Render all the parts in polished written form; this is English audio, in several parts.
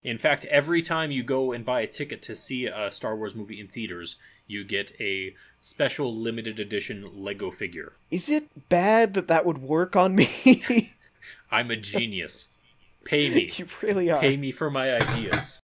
In fact, every time you go and buy a ticket to see a Star Wars movie in theaters, you get a special limited edition Lego figure. Is it bad that would work on me? I'm a genius. Pay me. You really are. Pay me for my ideas.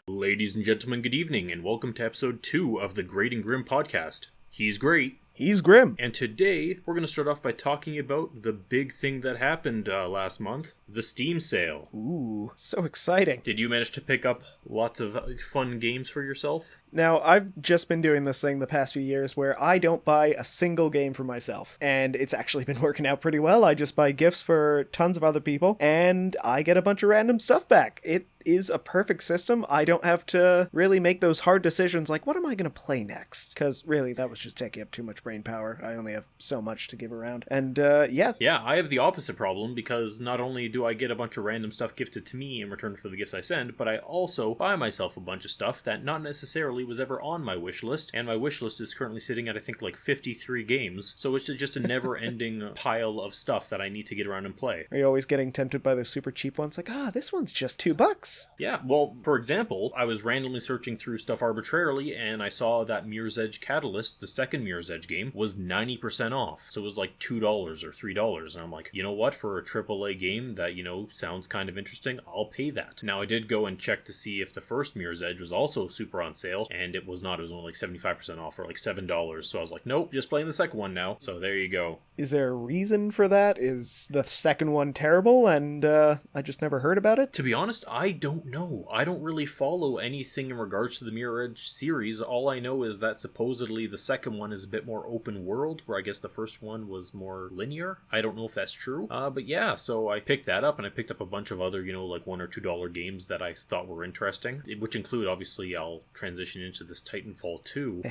Ladies and gentlemen, good evening, and welcome to episode 2 of the Great and Grim podcast. He's great. He's grim. And today, we're going to start off by talking about the big thing that happened last month, the Steam sale. Ooh, so exciting. Did you manage to pick up lots of fun games for yourself? Now, I've just been doing this thing the past few years where I don't buy a single game for myself. And it's actually been working out pretty well. I just buy gifts for tons of other people, and I get a bunch of random stuff back. It is a perfect system. I don't have to really make those hard decisions like, what am I going to play next? Because really, that was just taking up too much brain power. I only have so much to give around. And yeah. Yeah, I have the opposite problem because not only do I get a bunch of random stuff gifted to me in return for the gifts I send, but I also buy myself a bunch of stuff that not necessarily was ever on my wish list, and my wish list is currently sitting at I think like 53 games, so it's just a never-ending pile of stuff that I need to get around and play. Are you always getting tempted by those super cheap ones? Like, this one's just $2. Yeah, well, for example, I was randomly searching through stuff arbitrarily, and I saw that Mirror's Edge Catalyst, the second Mirror's Edge game, was 90% off, so it was like $2 or $3, and I'm like, you know what, for a AAA game that, sounds kind of interesting, I'll pay that. Now, I did go and check to see if the first Mirror's Edge was also super on sale, and it was not. It was only like 75% off, or like $7. So I was like, nope, just playing the second one now. So there you go. Is there a reason for that? Is the second one terrible and I just never heard about it? To be honest, I don't know. I don't really follow anything in regards to the Mirror Edge series. All I know is that supposedly the second one is a bit more open world, where I guess the first one was more linear. I don't know if that's true. But yeah, so I picked that up, and I picked up a bunch of other, like $1 or $2 games that I thought were interesting, which include, obviously, I'll transition into this Titanfall 2.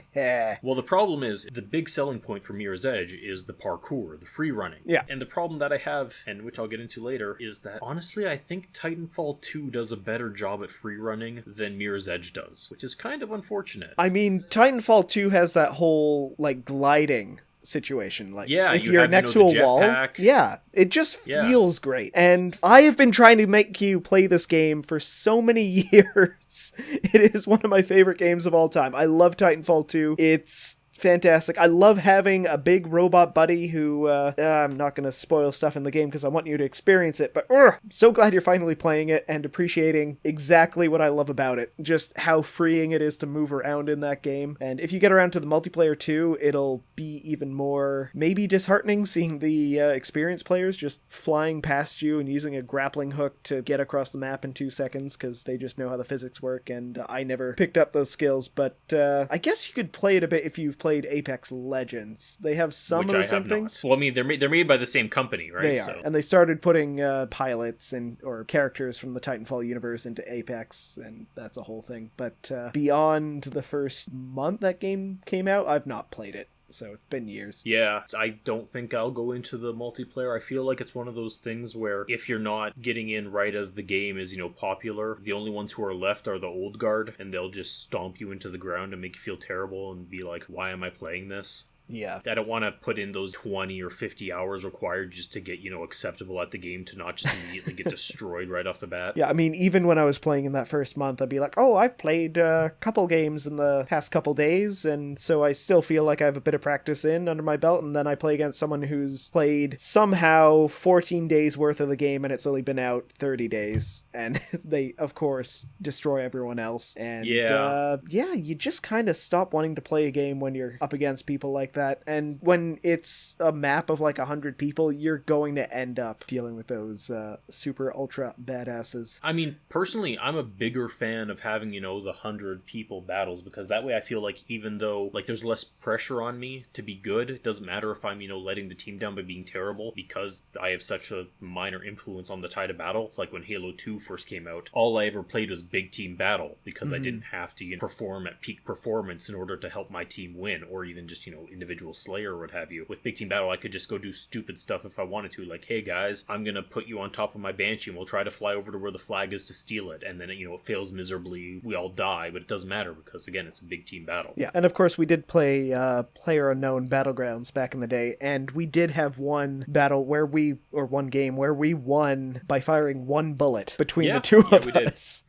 Well, the problem is, the big selling point for Mirror's Edge is the parkour, the free running. Yeah. And the problem that I have, and which I'll get into later, is that honestly I think Titanfall 2 does a better job at free running than Mirror's Edge does, which is kind of unfortunate. I mean, Titanfall 2 has that whole, gliding situation. If you're next to a wall, it just feels great. And I have been trying to make you play this game for so many years. It is one of my favorite games of all time. I love Titanfall 2. It's fantastic. I love having a big robot buddy who, I'm not going to spoil stuff in the game because I want you to experience it, but so glad you're finally playing it and appreciating exactly what I love about it. Just how freeing it is to move around in that game. And if you get around to the multiplayer too, it'll be even more maybe disheartening seeing the experienced players just flying past you and using a grappling hook to get across the map in 2 seconds because they just know how the physics work, and I never picked up those skills, but I guess you could play it a bit if you've played Apex Legends. They have some of the same things. Well, I mean, they're made by the same company, right? They are. And they started putting pilots or characters from the Titanfall universe into Apex, and that's a whole thing. But beyond the first month that game came out, I've not played it. So it's been years. Yeah, I don't think I'll go into the multiplayer. I feel like it's one of those things where if you're not getting in right as the game is, popular, the only ones who are left are the old guard, and they'll just stomp you into the ground and make you feel terrible and be like, why am I playing this? Yeah. I don't want to put in those 20 or 50 hours required just to get, acceptable at the game, to not just immediately get destroyed right off the bat. Yeah, I mean, even when I was playing in that first month, I'd be like, I've played a couple games in the past couple days, and so I still feel like I have a bit of practice under my belt, and then I play against someone who's played somehow 14 days worth of the game, and it's only been out 30 days, and they, of course, destroy everyone else. And you just kind of stop wanting to play a game when you're up against people like that. And when it's a map of 100 people, you're going to end up dealing with those super ultra badasses. I mean, personally, I'm a bigger fan of having, the 100 people battles, because that way I feel like even though there's less pressure on me to be good, it doesn't matter if I'm, letting the team down by being terrible, because I have such a minor influence on the tide of battle. Like when Halo 2 first came out, all I ever played was big team battle, because I didn't have to perform at peak performance in order to help my team win, or even just, individually individual slayer or what have you. With Big Team Battle, I could just go do stupid stuff if I wanted to, like, hey guys, I'm gonna put you on top of my Banshee and we'll try to fly over to where the flag is to steal it, and then it fails miserably, we all die, but it doesn't matter because, again, it's a big team battle. Yeah, and of course we did play PlayerUnknown Battlegrounds back in the day, and we did have one game where we won by firing one bullet between the two of us.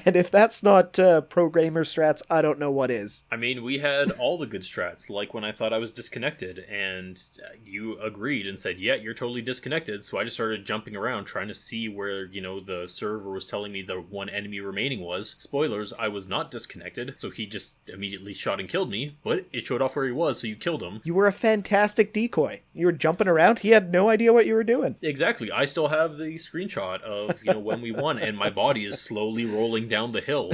And if that's not pro gamer strats, I don't know what is. I mean, we had all the good strats, like when I thought I was disconnected, and you agreed and said, yeah, you're totally disconnected, so I just started jumping around trying to see where, the server was telling me the one enemy remaining was. Spoilers, I was not disconnected, so he just immediately shot and killed me, but it showed off where he was, so you killed him. You were a fantastic decoy. You were jumping around, he had no idea what you were doing. Exactly. I still have the screenshot of, when we won, and my body is slowly rolling down the hill.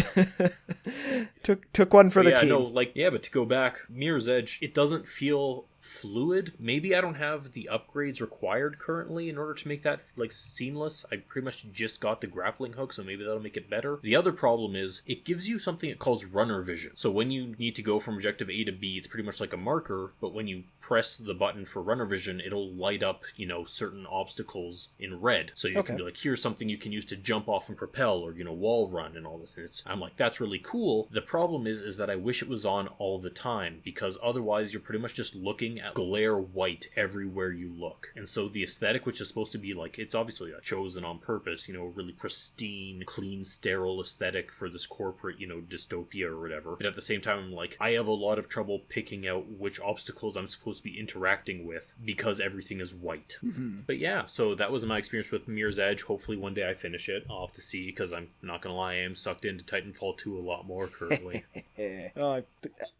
took one for the team. But to go back, Mirror's Edge, it doesn't feel fluid. Maybe I don't have the upgrades required currently in order to make that seamless. I pretty much just got the grappling hook, so maybe that'll make it better. The other problem is it gives you something it calls runner vision. So when you need to go from objective A to B, it's pretty much like a marker, but when you press the button for runner vision, it'll light up, certain obstacles in red. So you can be like, here's something you can use to jump off and propel, or, wall run and all this. And I'm like, that's really cool. The problem is that I wish it was on all the time, because otherwise you're pretty much just looking at glare white everywhere you look. And so the aesthetic, which is supposed to be it's obviously chosen on purpose, really pristine, clean, sterile aesthetic for this corporate, dystopia or whatever. But at the same time, I'm I have a lot of trouble picking out which obstacles I'm supposed to be interacting with because everything is white. Mm-hmm. But yeah, so that was my experience with Mirror's Edge. Hopefully one day I finish it. I'll have to see, because I'm not gonna lie, I am sucked into Titanfall 2 a lot more currently.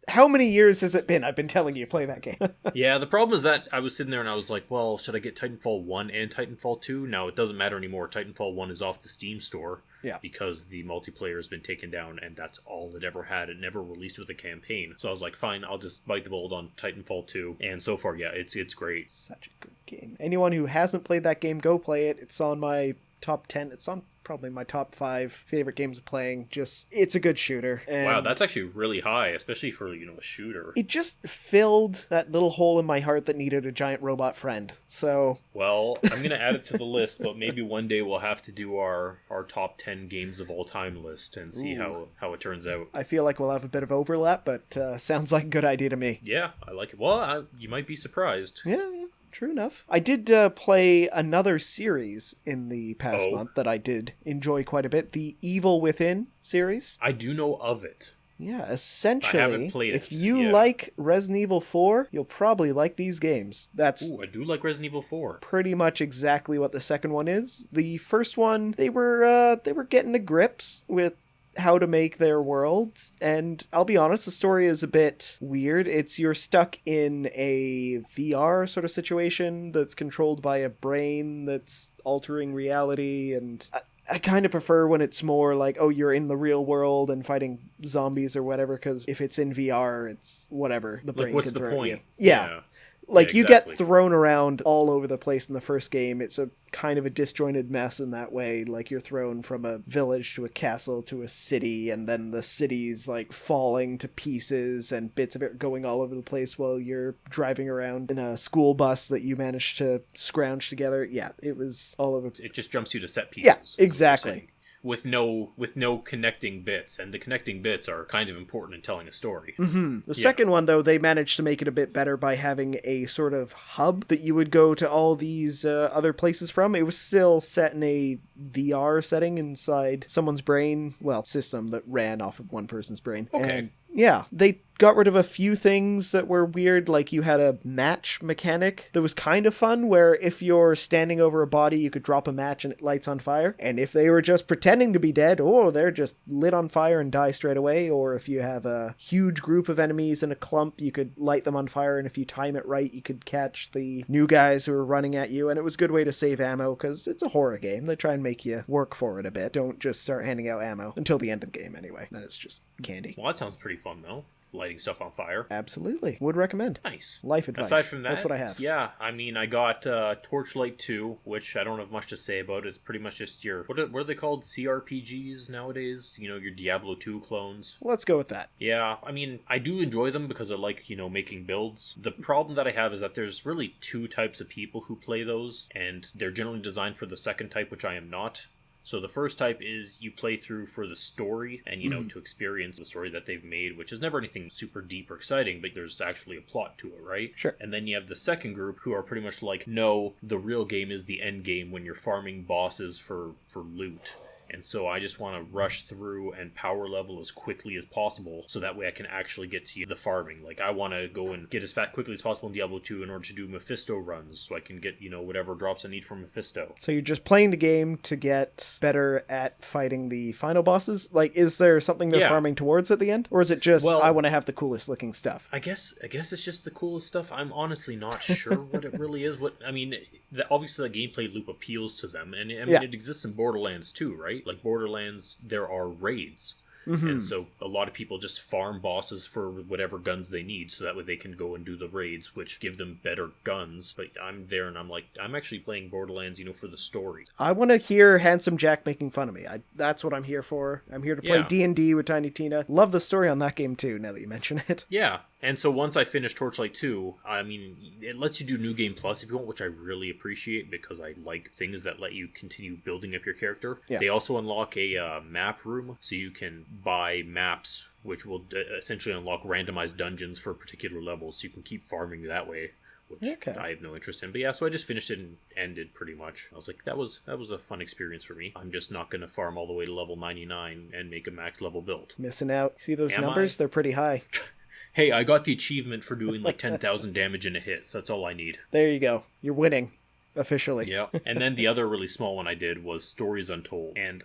How many years has it been? I've been telling you to play that game. Yeah, the problem is that I was sitting there and I was like, well, should I get Titanfall 1 and Titanfall 2? Now, it doesn't matter anymore. Titanfall 1 is off the Steam store. Yeah. Because the multiplayer has been taken down, and that's all it ever had. It never released with a campaign. So I was like, fine, I'll just bite the bullet on Titanfall 2. And so far, yeah, it's great. Such a good game. Anyone who hasn't played that game, go play it. It's on my top 10. It's on probably my top 5 favorite games of playing. It's a good shooter. And wow, that's actually really high, especially for, a shooter. It just filled that little hole in my heart that needed a giant robot friend. So... Well, I'm going to add it to the list, but maybe one day we'll have to do our top 10 games of all time list and see how it turns out. I feel like we'll have a bit of overlap, but sounds like a good idea to me. Yeah, I like it. Well, you might be surprised. Yeah. True enough. I did play another series in the past month that I did enjoy quite a bit. The Evil Within series. I do know of it. Yeah, essentially, I haven't played if you like Resident Evil 4, you'll probably like these games. I do like Resident Evil 4. Pretty much exactly what the second one is. The first one, they were getting to grips with how to make their worlds, and I'll be honest, the story is a bit weird. You're stuck in a VR sort of situation that's controlled by a brain that's altering reality, and I kind of prefer when it's more like, you're in the real world and fighting zombies or whatever, because if it's in VR, it's whatever. The brain what's the point? Yeah. You get thrown around all over the place in the first game. It's a kind of a disjointed mess in that way. You're thrown from a village to a castle to a city, and then the city's falling to pieces and bits of it going all over the place while you're driving around in a school bus that you managed to scrounge together. Yeah, it was all over. It just jumps you to set pieces. Yeah, exactly. With no connecting bits, and the connecting bits are kind of important in telling a story. Mm-hmm. The second one, though, they managed to make it a bit better by having a sort of hub that you would go to all these other places from. It was still set in a VR setting inside someone's brain, system that ran off of one person's brain. Okay. And yeah, they got rid of a few things that were weird, you had a match mechanic that was kind of fun, where if you're standing over a body, you could drop a match and it lights on fire. And if they were just pretending to be dead, they're just lit on fire and die straight away. Or if you have a huge group of enemies in a clump, you could light them on fire, and if you time it right, you could catch the new guys who are running at you. And it was a good way to save ammo, because it's a horror game. They try and make you work for it a bit. Don't just start handing out ammo until the end of the game anyway. Then it's just candy. Well, that sounds pretty fun, though. lighting stuff on fire. Absolutely. Would recommend. Nice. Life advice. Aside from that, that's what I have. Yeah, I mean, I got Torchlight 2, which I don't have much to say about. It's pretty much just your, what are they called? CRPGs nowadays? You know, your Diablo 2 clones. Let's go with that. Yeah, I mean, I do enjoy them because I like, you know, making builds. The problem that I have is that there's really two types of people who play those, and they're generally designed for the second type, which I am not. So the first type is you play through for the story and, you know, to experience the story that they've made, which is never anything super deep or exciting, but there's actually a plot to it, right? Sure. And then you have the second group who are pretty much like, no, the real game is the end game when you're farming bosses for loot. And so I just want to rush through and power level as quickly as possible so that way I can actually get to the farming. Like, I want to go and get as quickly as possible in Diablo 2 in order to do Mephisto runs so I can get, you know, whatever drops I need from Mephisto. So you're just playing the game to get better at fighting the final bosses? Like, is there something they're farming towards at the end? Or is it just, I want to have the coolest looking stuff? I guess it's just the coolest stuff. I'm honestly not sure what it really is. Obviously the gameplay loop appeals to them. And I mean, it exists in Borderlands too, right? Like Borderlands, there are raids. And so a lot of people just farm bosses for whatever guns they need so that way they can go and do the raids, which give them better guns. But I'm there and I'm like, I'm actually playing Borderlands, you know, for the story. I want to hear Handsome Jack making fun of me. That's what I'm here for. I'm here to play D&D with Tiny Tina. Love the story on that game too, now that you mention it. Yeah. And so once I finish Torchlight 2, I mean, it lets you do New Game Plus if you want, which I really appreciate because I like things that let you continue building up your character. Yeah. They also unlock a map room, so you can buy maps, which will essentially unlock randomized dungeons for particular levels, so you can keep farming that way, which I have no interest in. But yeah, so I just finished it and ended pretty much. I was like, that was a fun experience for me. I'm just not going to farm all the way to level 99 and make a max level build. Missing out. See those numbers? They're pretty high. Hey, I got the achievement for doing like 10,000 damage in a hit, so that's all I need. There you go. You're winning. Officially. Yeah. And then the other really small one I did was Stories Untold. And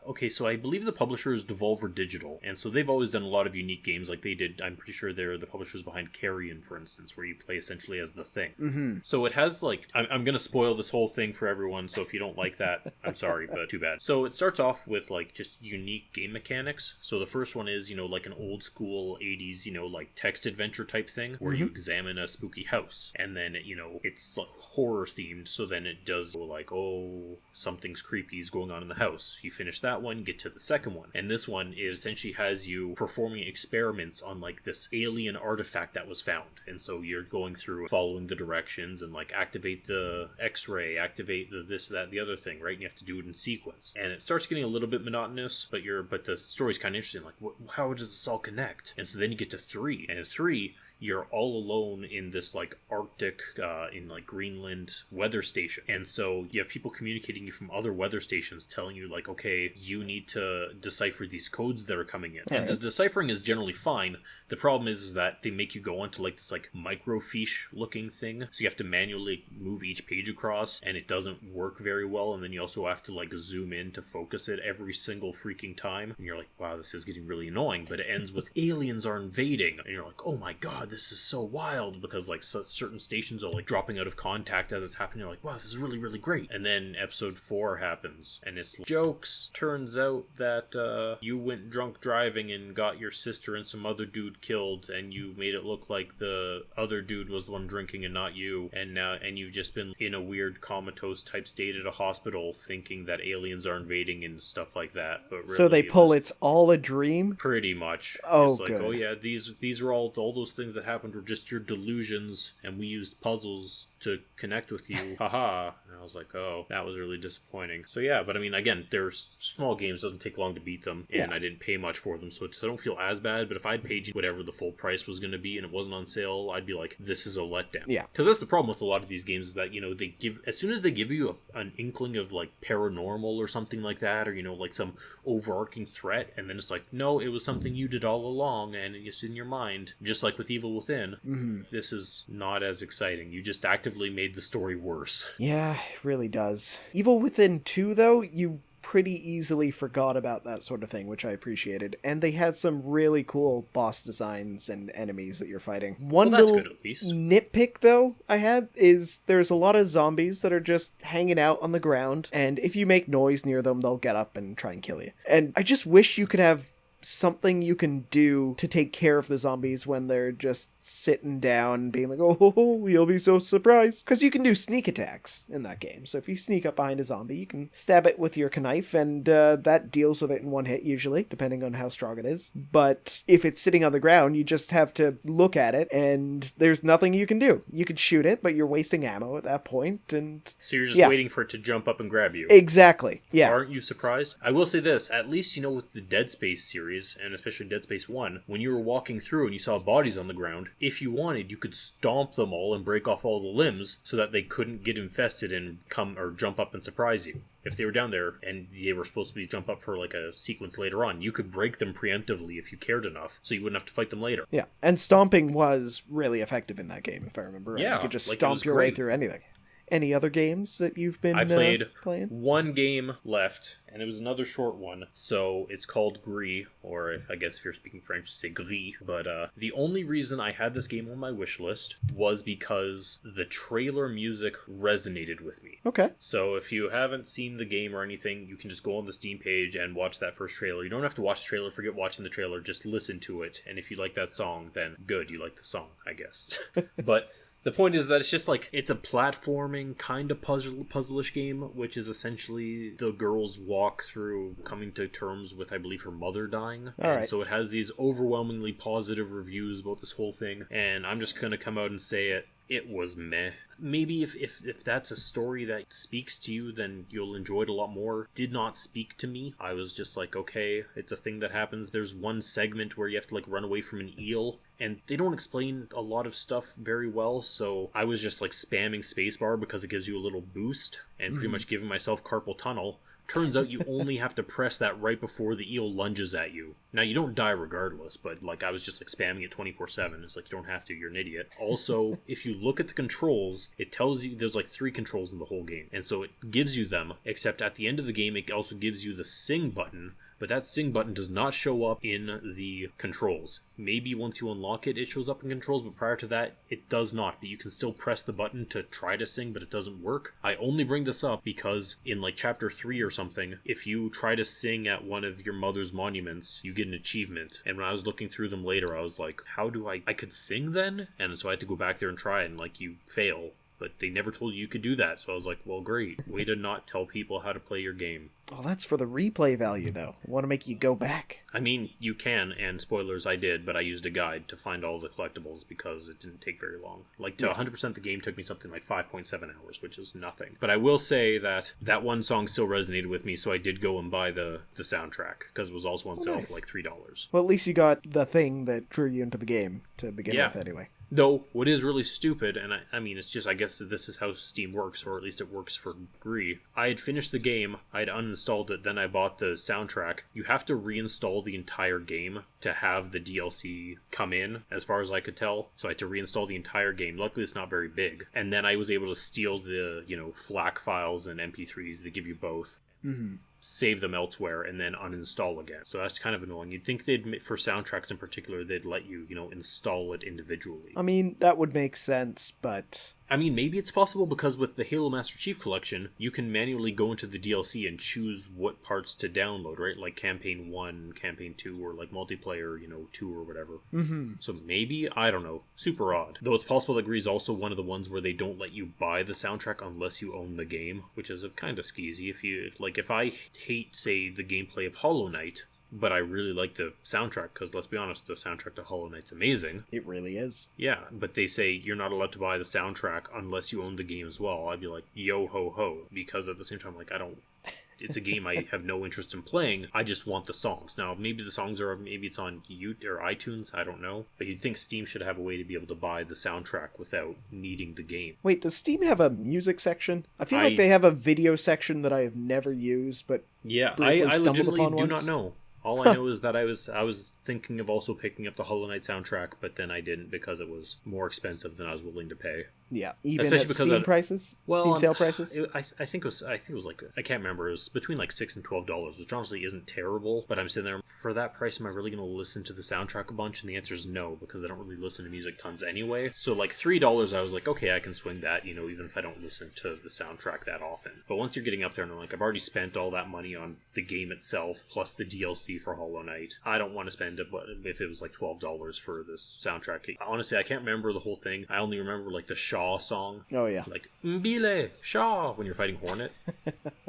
okay, so I believe the publisher is Devolver Digital, and so they've always done a lot of unique games like they did. I'm pretty sure they're the publishers behind Carrion, for instance, where you play essentially as the Thing. So it has like, I'm going to spoil this whole thing for everyone, so if you don't like that, I'm sorry, but too bad. So it starts off with like just unique game mechanics. So the first one is, you know, like an old school 80s, you know, like text adventure type thing where you examine a spooky house, and then, you know, it's like horror themed, so then it does go like, oh, something's creepy is going on in the house. You finish that one, get to the second one, and this one, it essentially has you performing experiments on like this alien artifact that was found, and so you're going through following the directions and like activate the x-ray, activate the this, that, the other thing, right? And you have to do it in sequence, and it starts getting a little bit monotonous, but the story's kind of interesting, like how does this all connect? And so then you get to 3, and 3, you're all alone in this like Arctic, in like Greenland weather station. And so you have people communicating you from other weather stations telling you like, okay, you need to decipher these codes that are coming in. And the deciphering is generally fine. The problem is that they make you go onto like this like microfiche looking thing. So you have to manually move each page across, and it doesn't work very well. And then you also have to like zoom in to focus it every single freaking time. And you're like, wow, this is getting really annoying. But it ends with aliens are invading. And you're like, oh my god, this is so wild, because like certain stations are like dropping out of contact as it's happening. You're like, wow, this is really, really great. And then episode 4 happens, and it's like, jokes. Turns out that you went drunk driving and got your sister and some other dude killed, and you made it look like the other dude was the one drinking and not you, and you've just been in a weird comatose type state at a hospital thinking that aliens are invading and stuff like that. But really, so they pull it's all a dream? Pretty much. Oh, it's like, good. Oh yeah, these are all those things that happened were just your delusions, and we used puzzles to connect with you. Haha. And I was like, oh, that was really disappointing. So yeah, but I mean, again, there's small games, doesn't take long to beat them, and I didn't pay much for them, so I don't feel as bad. But if I'd paid whatever the full price was going to be and it wasn't on sale, I'd be like, this is a letdown. Yeah. Because that's the problem with a lot of these games, is that, you know, they give, as soon as they give you an inkling of like paranormal or something like that, or, you know, like some overarching threat, and then it's like, no, it was something you did all along and it's in your mind, just like with Evil Within. This is not as exciting. You just actively made the story worse. Yeah, it really does. Evil Within 2, though, you pretty easily forgot about that sort of thing, which I appreciated. And they had some really cool boss designs and enemies that you're fighting. One little good, at least. Nitpick, though, I had is there's a lot of zombies that are just hanging out on the ground, and if you make noise near them, they'll get up and try and kill you. And I just wish you could have something you can do to take care of the zombies when they're just sitting down and being like, oh, you'll be so surprised. Because you can do sneak attacks in that game. So if you sneak up behind a zombie, you can stab it with your knife, and that deals with it in one hit usually, depending on how strong it is. But if it's sitting on the ground, you just have to look at it, and there's nothing you can do. You could shoot it, but you're wasting ammo at that point, and... So you're just waiting for it to jump up and grab you. Exactly, yeah. Aren't you surprised? I will say this, at least, with the Dead Space series, and especially Dead Space 1, when you were walking through and you saw bodies on the ground, if you wanted, you could stomp them all and break off all the limbs so that they couldn't get infested and come or jump up and surprise you. If they were down there and they were supposed to be jump up for like a sequence later on, you could break them preemptively if you cared enough, so you wouldn't have to fight them later. Yeah, and stomping was really effective in that game, if I remember right. Yeah, you could just stomp your way through anything. Any other games that you've been playing? One game left, and it was another short one, so it's called Gris, or I guess if you're speaking French, say Gris, but the only reason I had this game on my wish list was because the trailer music resonated with me. Okay. So if you haven't seen the game or anything, you can just go on the Steam page and watch that first trailer. You don't have to watch the trailer, forget watching the trailer, just listen to it, and if you like that song, then good, you like the song, I guess. But... the point is that it's just like, it's a platforming kind of puzzle-ish game, which is essentially the girl's walk through coming to terms with, I believe, her mother dying. So it has these overwhelmingly positive reviews about this whole thing, and I'm just going to come out and say it was meh. Maybe if that's a story that speaks to you, then you'll enjoy it a lot more. Did not speak to me. I was just like, okay, it's a thing that happens. There's one segment where you have to like run away from an eel, and they don't explain a lot of stuff very well, so I was just like spamming spacebar because it gives you a little boost, and pretty much giving myself carpal tunnel. Turns out you only have to press that right before the eel lunges at you. Now, you don't die regardless, but like I was just like spamming it 24/7. It's like, you don't have to, you're an idiot. Also, if you look at the controls, it tells you there's like 3 controls in the whole game. And so it gives you them, except at the end of the game, it also gives you the sing button. But that sing button does not show up in the controls. Maybe once you unlock it, it shows up in controls, but prior to that, it does not. But you can still press the button to try to sing, but it doesn't work. I only bring this up because in like chapter 3 or something, if you try to sing at one of your mother's monuments, you get an achievement. And when I was looking through them later, I was like, how do I could sing then? And so I had to go back there and try, and like, you fail. But they never told you could do that. So I was like, well, great. Way to not tell people how to play your game. Oh, that's for the replay value, though. I want to make you go back. I mean, you can, and spoilers, I did, but I used a guide to find all the collectibles because it didn't take very long. Like, to 100% the game took me something like 5.7 hours, which is nothing. But I will say that one song still resonated with me, so I did go and buy the soundtrack, because it was also on sale for like $3. Well, at least you got the thing that drew you into the game to begin with, anyway. Though, what is really stupid, and I mean, it's just, I guess this is how Steam works, or at least it works for Gris. I had finished the game, I had uninstalled it, then I bought the soundtrack. You have to reinstall the entire game to have the DLC come in, as far as I could tell. So I had to reinstall the entire game. Luckily, it's not very big. And then I was able to steal the, FLAC files and MP3s. They give you both. Mm-hmm. Save them elsewhere, and then uninstall again. So that's kind of annoying. You'd think for soundtracks in particular, they'd let you, install it individually. I mean, that would make sense, but... I mean, maybe it's possible because with the Halo Master Chief Collection, you can manually go into the DLC and choose what parts to download, right? Like Campaign 1, Campaign 2, or like Multiplayer, 2 or whatever. Mm-hmm. So maybe, I don't know. Super odd. Though it's possible that Gris is also one of the ones where they don't let you buy the soundtrack unless you own the game, which is kind of skeezy. If I hate, say, the gameplay of Hollow Knight, but I really like the soundtrack, because let's be honest, the soundtrack to Hollow Knight's amazing. It really is. Yeah, but they say you're not allowed to buy the soundtrack unless you own the game as well. I'd be like, yo ho ho, because at the same time, like, it's a game I have no interest in playing. I just want the songs. Now, maybe the songs maybe it's on YouTube or iTunes, I don't know. But you'd think Steam should have a way to be able to buy the soundtrack without needing the game. Wait, does Steam have a music section? I feel like they have a video section that I have never used, but I legitimately do not know. All I know is that I was thinking of also picking up the Hollow Knight soundtrack, but then I didn't because it was more expensive than I was willing to pay. Yeah, even especially at Steam prices? Well, Steam sale prices? I think it was like, I can't remember, it was between like $6 and $12, which honestly isn't terrible, but I'm sitting there, for that price, am I really going to listen to the soundtrack a bunch? And the answer is no, because I don't really listen to music tons anyway. So like $3, I was like, okay, I can swing that, even if I don't listen to the soundtrack that often. But once you're getting up there and I'm like, I've already spent all that money on the game itself, plus the DLC, see for Hollow Knight. I don't want to spend it, but if it was like $12 for this soundtrack. Honestly, I can't remember the whole thing. I only remember like the Shaw song. Oh yeah. Like Mbile Shaw when you're fighting Hornet.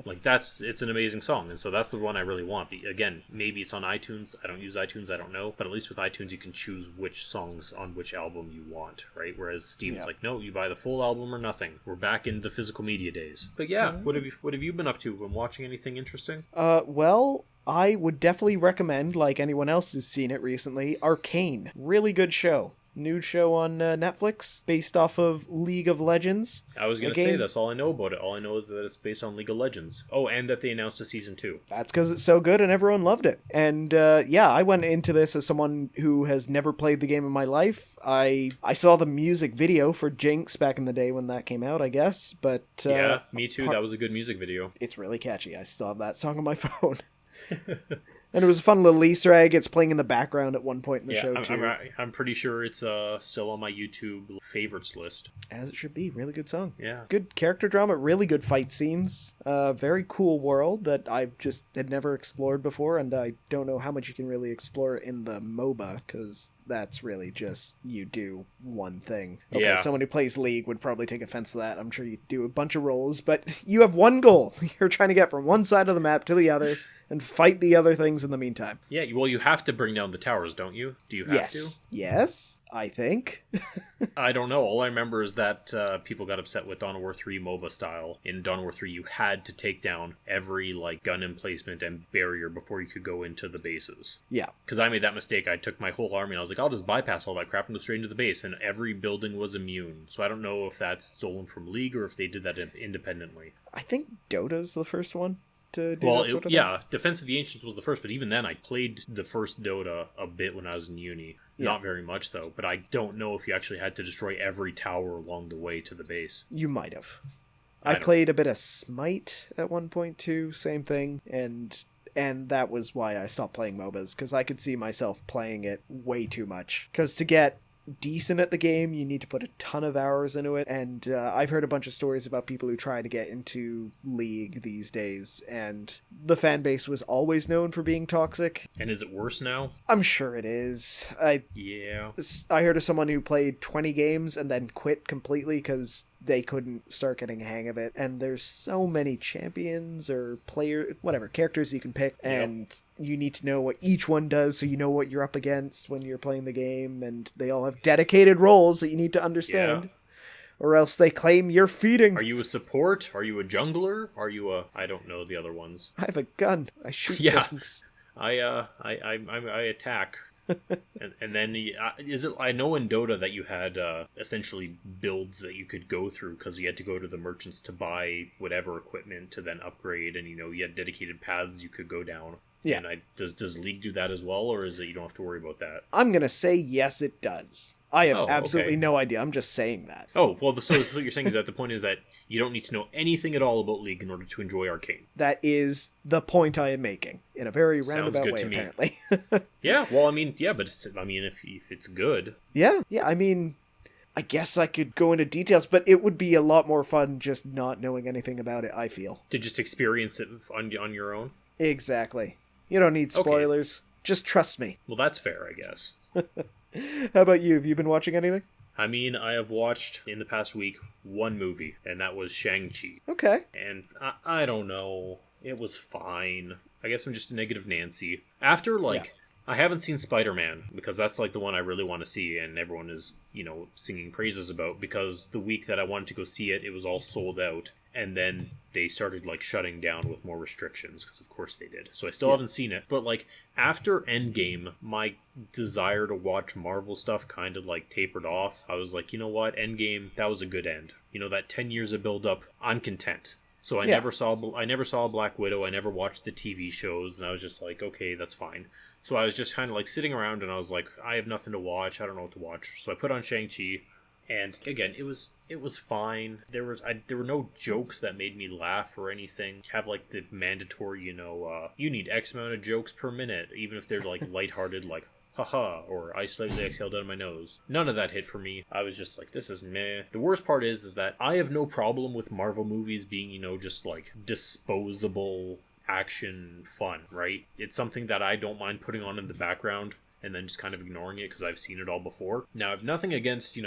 Like it's an amazing song, and so that's the one I really want. Again, maybe it's on iTunes. I don't use iTunes, I don't know. But at least with iTunes you can choose which songs on which album you want, right? Whereas Steam's like, no, you buy the full album or nothing. We're back in the physical media days. But yeah, what have you been up to? Been watching anything interesting? Well, I would definitely recommend, like anyone else who's seen it recently, Arcane. Really good show. New show on Netflix based off of League of Legends. I was going to say, that's all I know about it. All I know is that it's based on League of Legends. Oh, and that they announced a season 2. That's because it's so good and everyone loved it. And yeah, I went into this as someone who has never played the game in my life. I saw the music video for Jinx back in the day when that came out, I guess. But yeah, me too. That was a good music video. It's really catchy. I still have that song on my phone. And it was a fun little Easter egg. It's playing in the background at one point in the show, too. I'm pretty sure it's still on my YouTube favorites list. As it should be. Really good song. Yeah. Good character drama. Really good fight scenes. Very cool world that I just had never explored before. And I don't know how much you can really explore in the MOBA, because that's really just you do one thing. Okay, yeah. Someone who plays League would probably take offense to that. I'm sure you do a bunch of roles, but you have one goal. You're trying to get from one side of the map to the other and fight the other things in the meantime. Yeah, well, you have to bring down the towers, don't you? Do you have to? Yes, I think. I don't know. All I remember is that people got upset with Dawn of War 3 MOBA style. In Dawn of War 3, you had to take down every gun emplacement and barrier before you could go into the bases. Yeah. Because I made that mistake. I took my whole army and I was like, I'll just bypass all that crap and go straight into the base. And every building was immune. So I don't know if that's stolen from League or if they did that independently. I think Dota's the first one. Defense of the Ancients was the first, but even then I played the first Dota a bit when I was in uni. Yeah. Not very much, though, but I don't know if you actually had to destroy every tower along the way to the base. You might have. I played a bit of Smite at one point, too, same thing, and that was why I stopped playing MOBAs, because I could see myself playing it way too much. Because to get decent at the game, you need to put a ton of hours into it, and I've heard a bunch of stories about people who try to get into League these days, and the fan base was always known for being toxic. And is it worse now? I'm sure it is. Yeah. I heard of someone who played 20 games and then quit completely because they couldn't start getting a hang of it, and there's so many champions or characters you can pick, and you need to know what each one does so you know what you're up against when you're playing the game, and they all have dedicated roles that you need to understand, or else they claim you're feeding. Are you a support? Are you a jungler? Are you I don't know the other ones. I have a gun. I shoot things. I attack. and then I know in Dota that you had essentially builds that you could go through because you had to go to the merchants to buy whatever equipment to then upgrade, and you had dedicated paths you could go down. Yeah. And does League do that as well, or is it you don't have to worry about that? I'm gonna say yes, it does. I have absolutely no idea. I'm just saying that. Oh, well, so what you're saying is that the point is that you don't need to know anything at all about League in order to enjoy Arcane. That is the point I am making, in a very roundabout way, apparently. Yeah, well, if it's good. Yeah, I mean, I guess I could go into details, but it would be a lot more fun just not knowing anything about it, I feel. To just experience it on your own? Exactly. You don't need spoilers. Okay. Just trust me. Well, that's fair, I guess. How about you? Have you been watching anything? I mean, I have watched, in the past week, one movie, and that was Shang-Chi. Okay. And I don't know. It was fine. I guess I'm just a negative Nancy. After, I haven't seen Spider-Man, because that's, the one I really want to see, and everyone is, singing praises about, because the week that I wanted to go see it, it was all sold out. And then they started, shutting down with more restrictions, because of course they did. So I still haven't seen it. But, after Endgame, my desire to watch Marvel stuff kind of, tapered off. I was like, you know what? Endgame, that was a good end. That 10 years of build-up, I'm content. So I never saw Black Widow. I never watched the TV shows. And I was just like, okay, that's fine. So I was just kind of, sitting around, and I was like, I have nothing to watch. I don't know what to watch. So I put on Shang-Chi. And again, it was fine. There were no jokes that made me laugh or anything. Have the mandatory, you need X amount of jokes per minute, even if they're lighthearted, haha, or I slightly exhaled out of my nose. None of that hit for me. I was just like, this is meh. The worst part is that I have no problem with Marvel movies being, just disposable action fun, right? It's something that I don't mind putting on in the background and then just kind of ignoring it because I've seen it all before. Now, I have nothing against,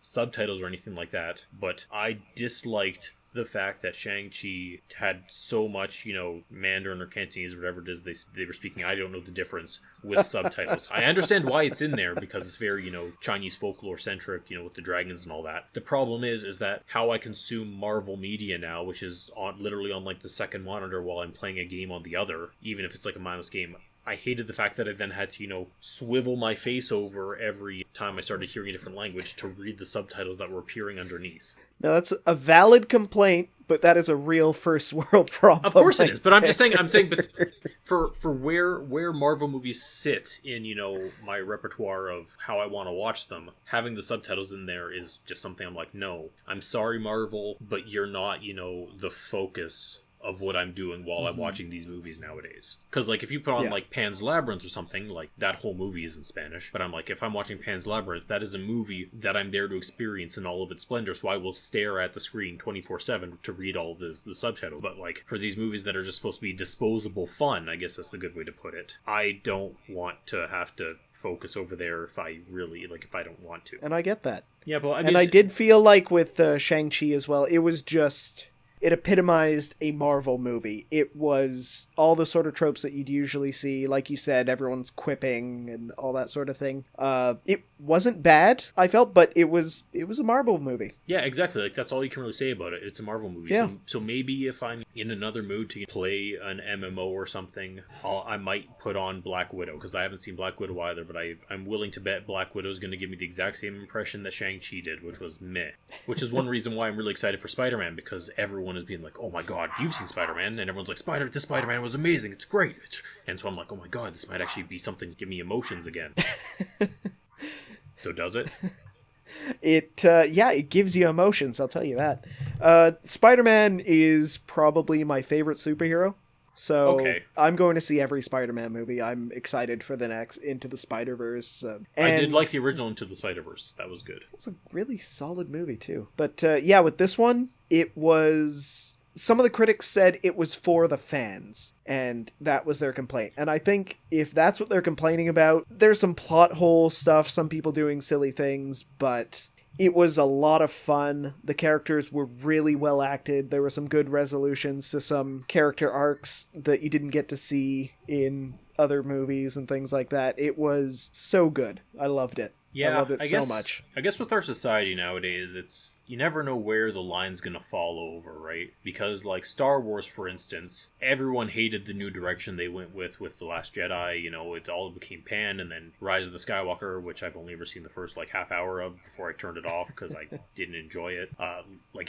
subtitles or anything like that, but I disliked the fact that Shang-Chi had so much, Mandarin or Cantonese or whatever it is they were speaking. I don't know the difference with subtitles. I understand why it's in there because it's very, Chinese folklore centric, with the dragons and all that. The problem is that how I consume Marvel media now, which is literally on like the second monitor while I'm playing a game on the other, even if it's like a mindless game. I hated the fact that I then had to, swivel my face over every time I started hearing a different language to read the subtitles that were appearing underneath. Now, that's a valid complaint, but that is a real first world problem. Of course it is, but I'm saying, but for where Marvel movies sit in, my repertoire of how I want to watch them, having the subtitles in there is just something I'm like, no, I'm sorry, Marvel, but you're not, the focus of what I'm doing while I'm watching these movies nowadays. Because, like, if you put on, like, Pan's Labyrinth or something, like, that whole movie is in Spanish. But I'm like, if I'm watching Pan's Labyrinth, that is a movie that I'm there to experience in all of its splendor, so I will stare at the screen 24/7 to read all the subtitle. But, like, for these movies that are just supposed to be disposable fun, I guess that's the good way to put it, I don't want to have to focus over there if I don't want to. And I get that. Yeah, but I mean, I did feel like with Shang-Chi as well, it was just... It epitomized a Marvel movie. It was all the sort of tropes that you'd usually see. Like you said, everyone's quipping and all that sort of thing. It wasn't bad, I felt, but it was a Marvel movie. Yeah, exactly. Like, that's all you can really say about it. It's a Marvel movie. Yeah. So maybe if I'm in another mood to play an MMO or something, I might put on Black Widow, because I haven't seen Black Widow either, but I'm willing to bet Black Widow is going to give me the exact same impression that Shang-Chi did, which was meh. Which is one reason why I'm really excited for Spider-Man, because everyone is being like, oh my god, you've seen Spider-Man, and everyone's like, this Spider-Man was amazing, it's great. And so I'm like, oh my god, this might actually be something to give me emotions again. So does it? It gives you emotions, I'll tell you that. Spider-Man is probably my favorite superhero. So okay. I'm going to see every Spider-Man movie. I'm excited for the next Into the Spider-Verse. I did like the original Into the Spider-Verse. That was good. It's a really solid movie, too. But with this one, it was... Some of the critics said it was for the fans, and that was their complaint. And I think if that's what they're complaining about, there's some plot hole stuff, some people doing silly things, but... It was a lot of fun. The characters were really well acted. There were some good resolutions to some character arcs that you didn't get to see in other movies and things like that. It was so good. I loved it. Yeah, I loved it so much. I guess with our society nowadays, you never know where the line's gonna fall over, right? Because, like, Star Wars, for instance, everyone hated the new direction they went with The Last Jedi. It all became Pan, and then Rise of the Skywalker, which I've only ever seen the first, half hour of before I turned it off because I didn't enjoy it.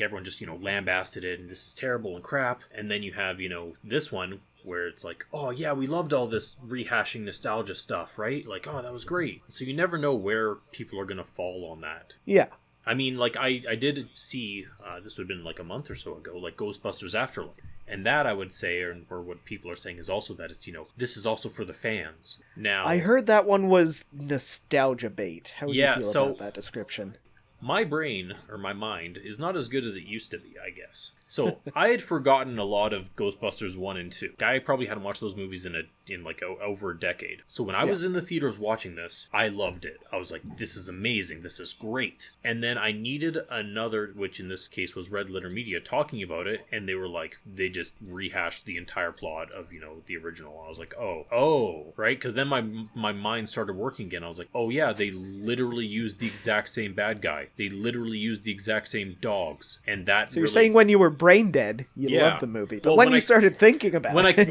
Everyone just, lambasted it, and this is terrible and crap. And then you have, this one, where it's like, oh yeah, we loved all this rehashing nostalgia stuff, right? Like, oh, that was great. So you never know where people are going to fall on that. Yeah. I mean, I did see, this would have been a month or so ago, Ghostbusters Afterlife. And that, I would say, or what people are saying is also that it's, this is also for the fans. Now, I heard that one was nostalgia bait. How do you feel about that description? My brain, or my mind, is not as good as it used to be, I guess. So, I had forgotten a lot of Ghostbusters 1 and 2. I probably hadn't watched those movies in over a decade. So when I was in the theaters watching this, I loved it. I was like, this is amazing, this is great. And then I needed another, which in this case was Red Letter Media, talking about it, and they were like, they just rehashed the entire plot of, the original. I was like, oh, right? Because then my mind started working again. I was like, oh yeah, they literally used the exact same bad guy. They literally used the exact same dogs. And that So you're saying when you were brain dead, you loved the movie. But when you started thinking about it...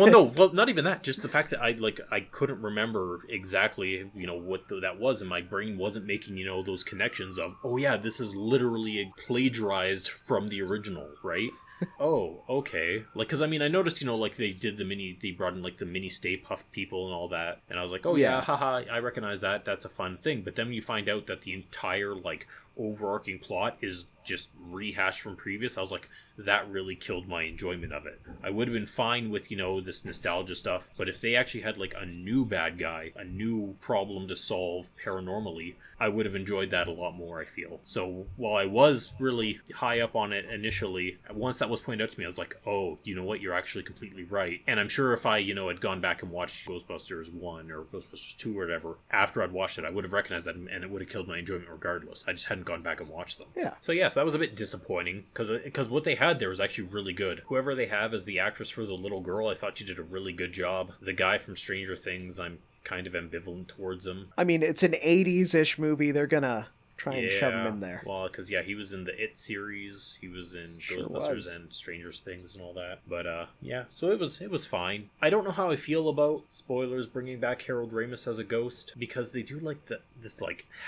not even that. Just the fact that I couldn't remember exactly, what that was. And my brain wasn't making, those connections of, oh yeah, this is literally plagiarized from the original, right? Oh, okay. Because I noticed, they brought in the mini Stay Puft people and all that. And I was like, oh yeah, haha, I recognize that. That's a fun thing. But then you find out that the entire, overarching plot is just rehashed from previous, I was like, that really killed my enjoyment of it. I would have been fine with, this nostalgia stuff, but if they actually had like a new bad guy, a new problem to solve paranormally, I would have enjoyed that a lot more, I feel. So while I was really high up on it initially, once that was pointed out to me, I was like, oh, you know what, you're actually completely right. And I'm sure if I, had gone back and watched Ghostbusters 1 or Ghostbusters 2 or whatever, after I'd watched it, I would have recognized that, and it would have killed my enjoyment regardless. I just hadn't gone back and watched them. Yeah. So yes, that was a bit disappointing, because what they had there was actually really good. Whoever they have as the actress for the little girl, I thought she did a really good job. The guy from Stranger Things, I'm kind of ambivalent towards him. I mean, it's an 80s-ish movie. They're gonna try and shove him in there. Well, because, he was in the It series. He was in Ghostbusters and Stranger Things and all that. But, so it was fine. I don't know how I feel about, spoilers, bringing back Harold Ramis as a ghost, because they do, like, this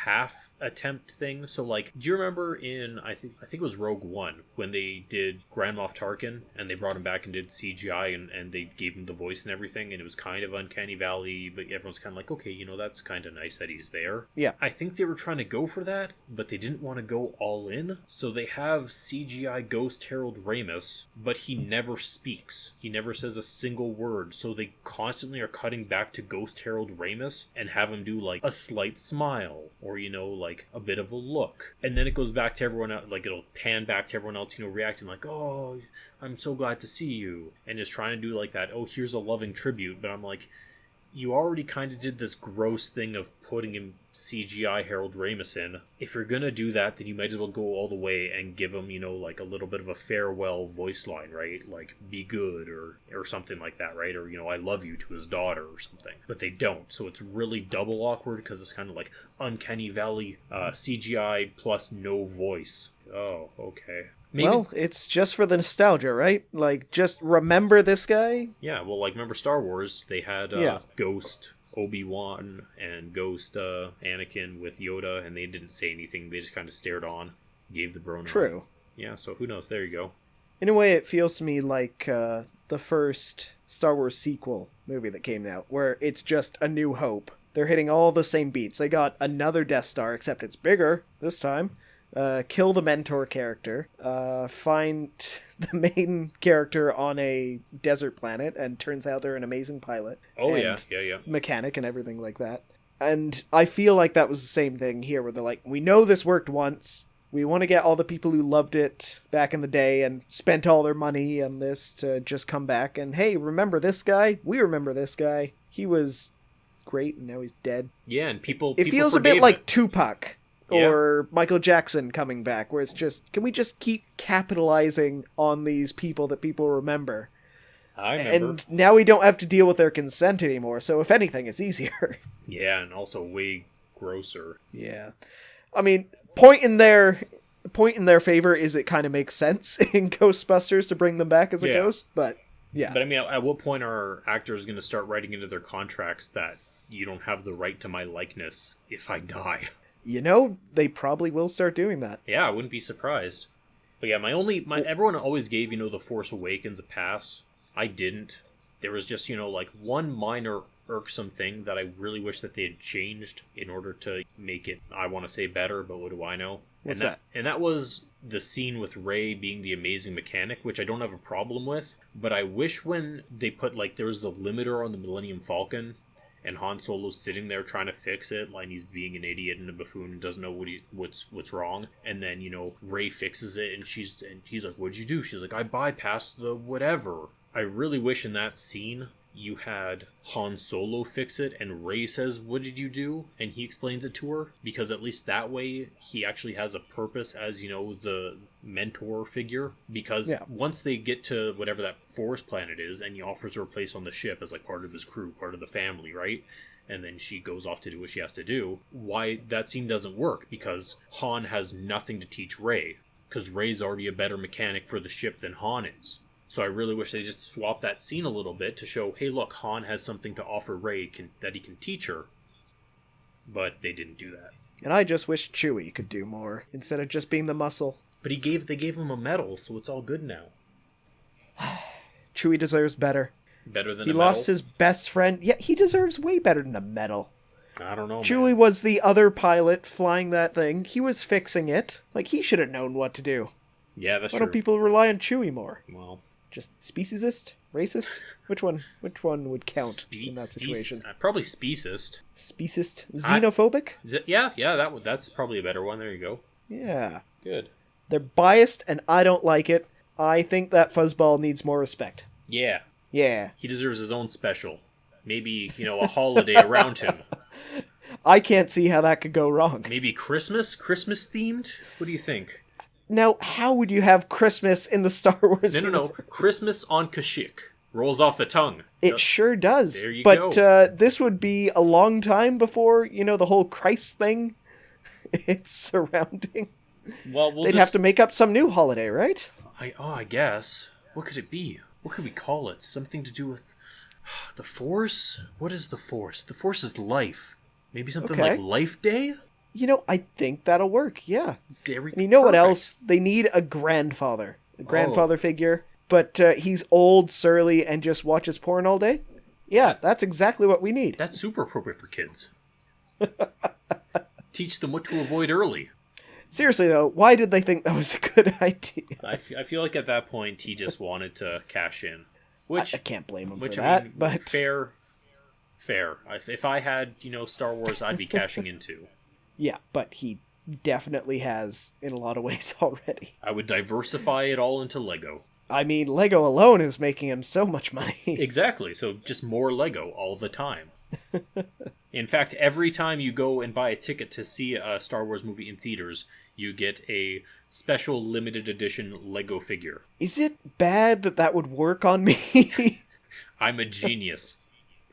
half attempt thing. So, like, do you remember in, I think it was Rogue One, when they did Grand Moff Tarkin, and they brought him back and did CGI, and they gave him the voice and everything, and it was kind of Uncanny Valley, but everyone's kind of like, okay, that's kind of nice that he's there. Yeah. I think they were trying to go for that, but they didn't want to go all in, so they have CGI ghost Harold Ramis, but he never speaks. He never says a single word, so they constantly are cutting back to ghost Harold Ramis and have him do, like, a slight smile, or, like, a bit of a look. And then it goes back to everyone else, like, it'll pan back to everyone else, reacting like, oh, I'm so glad to see you, and is trying to do, like, that, oh, here's a loving tribute, but I'm like, you already kind of did this gross thing of putting him CGI Harold Ramis in. If you're gonna do that, then you might as well go all the way and give him, like a little bit of a farewell voice line, right? Like, be good, or something like that, right? Or, I love you to his daughter or something. But they don't, so it's really double awkward, because it's kind of like Uncanny Valley CGI plus no voice. Oh, okay. Maybe. Well, it's just for the nostalgia, right? Like, just remember this guy? Yeah, well, like, remember Star Wars? They had Ghost Obi-Wan and Ghost Anakin with Yoda, and they didn't say anything. They just kind of stared on, gave the bro nod. True. Yeah, so who knows? There you go. In a way, it feels to me like the first Star Wars sequel movie that came out, where it's just A New Hope. They're hitting all the same beats. They got another Death Star, except it's bigger this time. Kill the mentor character, find the main character on a desert planet, and turns out they're an amazing pilot. Oh, yeah. Mechanic and everything like that. And I feel like that was the same thing here, where they're like, we know this worked once. We want to get all the people who loved it back in the day and spent all their money on this to just come back. And hey, remember this guy? We remember this guy. He was great, and now he's dead. Yeah, and people feels a bit like Tupac. Or Michael Jackson coming back, where it's just, can we just keep capitalizing on these people that people remember? I remember. And now we don't have to deal with their consent anymore, so if anything, it's easier. Yeah, and also way grosser. Yeah. I mean, point in their favor is it kind of makes sense in Ghostbusters to bring them back as a ghost, but yeah. But I mean, at what point are actors going to start writing into their contracts that you don't have the right to my likeness if I die? They probably will start doing that. Yeah, I wouldn't be surprised. But yeah, everyone always gave, The Force Awakens a pass. I didn't. There was just, like one minor irksome thing that I really wish that they had changed in order to make it, I want to say better, but what do I know? What's that? And that was the scene with Rey being the amazing mechanic, which I don't have a problem with. But I wish when they put, there was the limiter on the Millennium Falcon, and Han Solo's sitting there trying to fix it, like he's being an idiot and a buffoon and doesn't know what's wrong. And then, Rey fixes it, and he's like, "What'd you do?" She's like, "I bypassed the whatever." I really wish in that scene you had Han Solo fix it, and Rey says, "What did you do?" And he explains it to her, because at least that way he actually has a purpose as, the mentor figure. Because once they get to whatever that forest planet is, and he offers her a place on the ship as part of his crew, part of the family, right? And then she goes off to do what she has to do. Why that scene doesn't work? Because Han has nothing to teach Rey, because Rey's already a better mechanic for the ship than Han is. So I really wish they just swapped that scene a little bit to show, hey, look, Han has something to offer Rey that he can teach her. But they didn't do that. And I just wish Chewie could do more, instead of just being the muscle. But they gave him a medal, so it's all good now. Chewie deserves better. Better than he lost his best friend. Yeah, he deserves way better than a medal. I don't know, Chewie man. was the other pilot flying that thing. He was fixing it. Like, he should have known what to do. Yeah, that's true. true. Why don't people rely on Chewie more? Well, just speciesist? Racist? Which one would count in that situation? Probably speciest. Speciest? Xenophobic? That's probably a better one. There you go. Yeah. Good. They're biased, and I don't like it. I think that fuzzball needs more respect. Yeah. Yeah. He deserves his own special. Maybe, a holiday around him. I can't see how that could go wrong. Maybe Christmas? Christmas themed? What do you think? Now, how would you have Christmas in the Star Wars universe? No. Christmas on Kashyyyk. Rolls off the tongue. It sure does. There you go. But this would be a long time before, the whole Christ thing it's surrounding. Well, they'd have to make up some new holiday, right? I guess. What could it be? What could we call it? Something to do with the Force? What is the Force? The Force is life. Maybe something like Life Day? I think that'll work, yeah. And you know what else? They need a grandfather. A grandfather figure. But he's old, surly, and just watches porn all day? Yeah, that's exactly what we need. That's super appropriate for kids. Teach them what to avoid early. Seriously, though, why did they think that was a good idea? I feel like at that point he just wanted to cash in. Which I can't blame him for that, but... Fair. If I had, Star Wars, I'd be cashing in too. Yeah, but he definitely has in a lot of ways already. I would diversify it all into Lego. I mean, Lego alone is making him so much money. Exactly, so just more Lego all the time. In fact, every time you go and buy a ticket to see a Star Wars movie in theaters, you get a special limited edition Lego figure. Is it bad that would work on me? I'm a genius.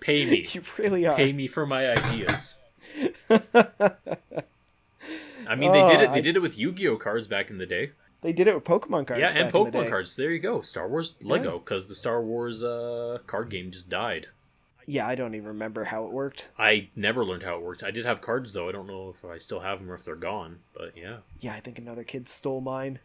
Pay me. You really are. Pay me for my ideas. I mean, they did it with Yu-Gi-Oh cards back in the day. They did it with Pokemon cards. Yeah, and Pokemon cards. There you go. Star Wars Lego, because the Star Wars card game just died. Yeah, I don't even remember how it worked. I never learned how it worked. I did have cards, though. I don't know if I still have them or if they're gone, but yeah. Yeah, I think another kid stole mine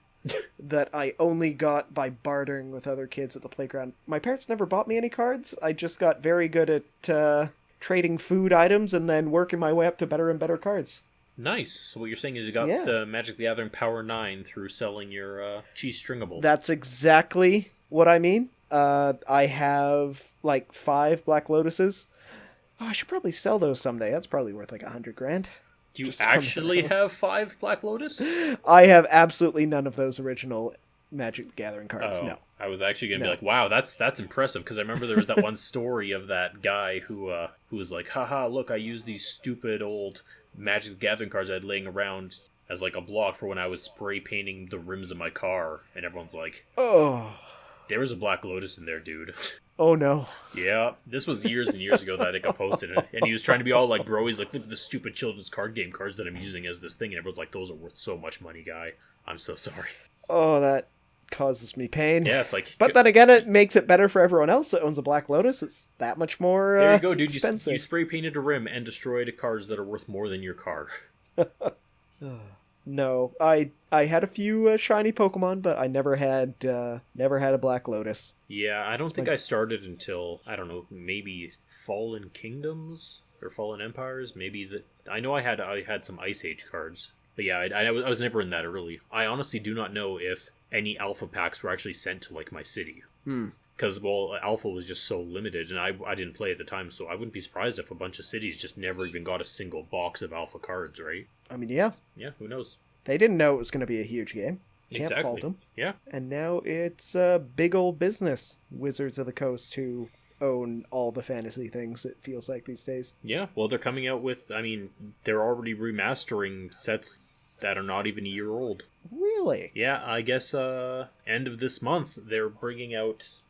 that I only got by bartering with other kids at the playground. My parents never bought me any cards. I just got very good at trading food items and then working my way up to better and better cards. Nice. So what you're saying is you got the Magic the Gathering Power 9 through selling your cheese stringable. That's exactly what I mean. I have like 5 Black Lotuses. Oh, I should probably sell those someday. That's probably worth like $100,000. Do you actually have 5 Black Lotus? I have absolutely none of those original Magic the Gathering cards. No. I was actually going to be like, wow, that's impressive, because I remember there was that one story of that guy who was like, haha, look, I used these stupid old Magic the Gathering cards I had laying around as like a block for when I was spray painting the rims of my car, and everyone's like, oh, there was a Black Lotus in there, dude. Oh no. Yeah, this was years and years ago that I think I posted it, and he was trying to be all like, bro, he's like, look at the stupid children's card game cards that I'm using as this thing, and everyone's like, those are worth so much money, guy. I'm so sorry. Oh, that causes me pain. Yeah, it's like... But then again, it makes it better for everyone else that owns a Black Lotus. It's that much more there you go, dude. Expensive. You spray painted a rim and destroyed cards that are worth more than your car. No, I had a few shiny Pokemon, but I never had a Black Lotus. Yeah, I don't think I started until, I don't know, maybe Fallen Kingdoms or Fallen Empires. Maybe I know I had some Ice Age cards, but yeah, I was never in that early. I honestly do not know if any alpha packs were actually sent to like my city. Because, well, alpha was just so limited, and I didn't play at the time, so I wouldn't be surprised if a bunch of cities just never even got a single box of alpha cards, right? I mean, yeah. Yeah, who knows? They didn't know it was going to be a huge game. Can't fault them. Yeah. And now it's a big old business, Wizards of the Coast, who own all the fantasy things, it feels like these days. Yeah, well, they're coming out with, I mean, they're already remastering sets that are not even a year old. Really? Yeah, I guess end of this month, they're bringing out...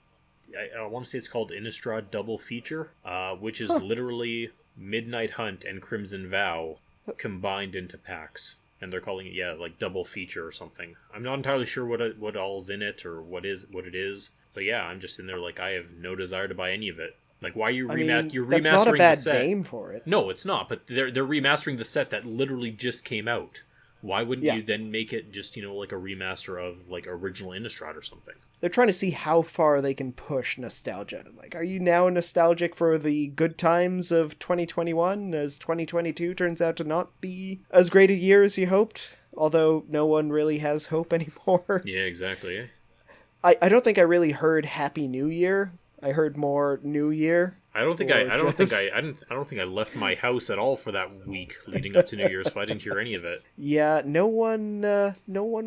I want to say it's called Innistrad Double Feature, which is literally Midnight Hunt and Crimson Vow combined into packs. And they're calling it, like Double Feature or something. I'm not entirely sure what all's in it or what it is. But yeah, I'm just in there like, I have no desire to buy any of it. Like, why are you you're remastering the set? That's not a bad name for it. No, it's not. But they're remastering the set that literally just came out Why wouldn't you then make it just, like a remaster of like original Innistrad or something? They're trying to see how far they can push nostalgia. Like, are you now nostalgic for the good times of 2021 as 2022 turns out to not be as great a year as you hoped? Although no one really has hope anymore. Yeah, exactly. I don't think I really heard Happy New Year. I heard more New Year. I don't think I left my house at all for that week leading up to New Year's, so I didn't hear any of it. Yeah, no one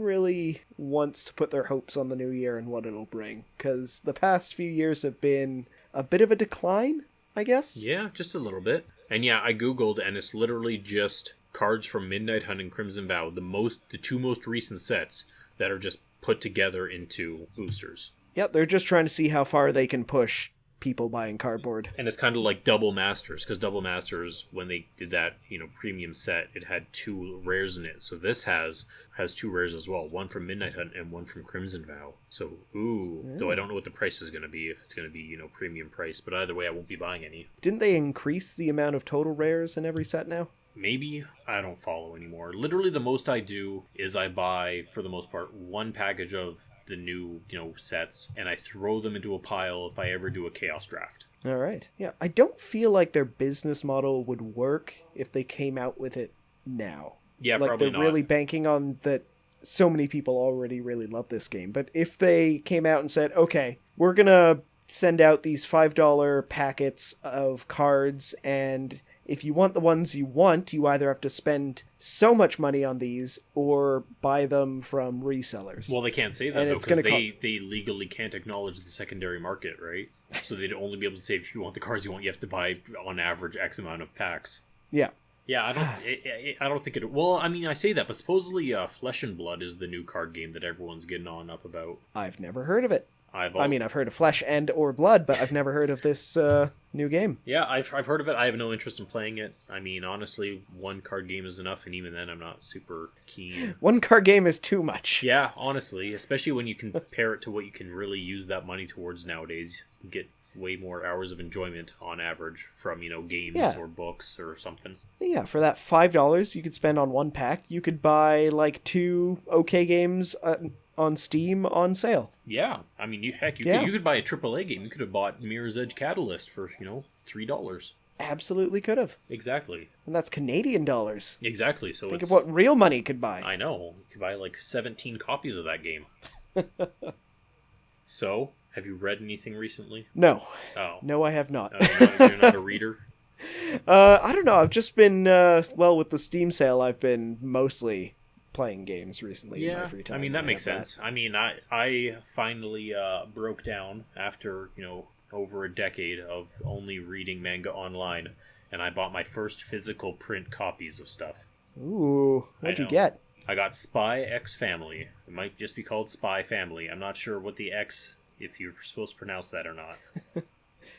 really wants to put their hopes on the new year and what it'll bring, because the past few years have been a bit of a decline, I guess. Yeah, just a little bit. And yeah, I googled, and it's literally just cards from Midnight Hunt and Crimson Vow, the two most recent sets that are just put together into boosters. Yep, they're just trying to see how far they can push people buying cardboard. And it's kind of like Double Masters, because Double Masters, when they did that, premium set, it had 2 rares in it. So this has 2 rares as well, one from Midnight Hunt and one from Crimson Vow. So, though I don't know what the price is going to be, if it's going to be, premium price, but either way, I won't be buying any. Didn't they increase the amount of total rares in every set now? Maybe. I don't follow anymore. Literally, the most I do is I buy, for the most part, 1 package of the new, sets, and I throw them into a pile if I ever do a Chaos Draft. All right. Yeah, I don't feel like their business model would work if they came out with it now. Yeah, like probably they're really banking on that so many people already really love this game. But if they came out and said, okay, we're going to send out these $5 packets of cards, and if you want the ones you want, you either have to spend so much money on these or buy them from resellers. Well, they can't say that, though, because they legally can't acknowledge the secondary market, right? So they'd only be able to say, if you want the cards you want, you have to buy, on average, X amount of packs. Yeah. Yeah, I don't think it... Well, I mean, I say that, but supposedly Flesh and Blood is the new card game that everyone's getting on up about. I've never heard of it. I've heard of Flesh and or Blood, but I've never heard of this new game. Yeah, I've heard of it. I have no interest in playing it. I mean, honestly, 1 card game is enough, and even then I'm not super keen. 1 card game is too much. Yeah, honestly, especially when you compare it to what you can really use that money towards nowadays. You get way more hours of enjoyment on average from, games or books or something. Yeah, for that $5 you could spend on 1 pack, you could buy like 2 okay games on Steam on sale. Yeah, I mean, you could buy a AAA game. You could have bought Mirror's Edge Catalyst for, $3. Absolutely could have. Exactly. And that's Canadian dollars. Exactly. So think of what real money could buy. I know. You could buy like 17 copies of that game. So, have you read anything recently? No. Oh. No, I have not. You're not a reader? I don't know. I've just been, with the Steam sale, I've been mostly playing games recently in my free time. I mean, that makes sense. I mean, I finally broke down after, over a decade of only reading manga online, and I bought my first physical print copies of stuff. Ooh, what'd you get? I got Spy X Family. It might just be called Spy Family. I'm not sure what the X, if you're supposed to pronounce that or not.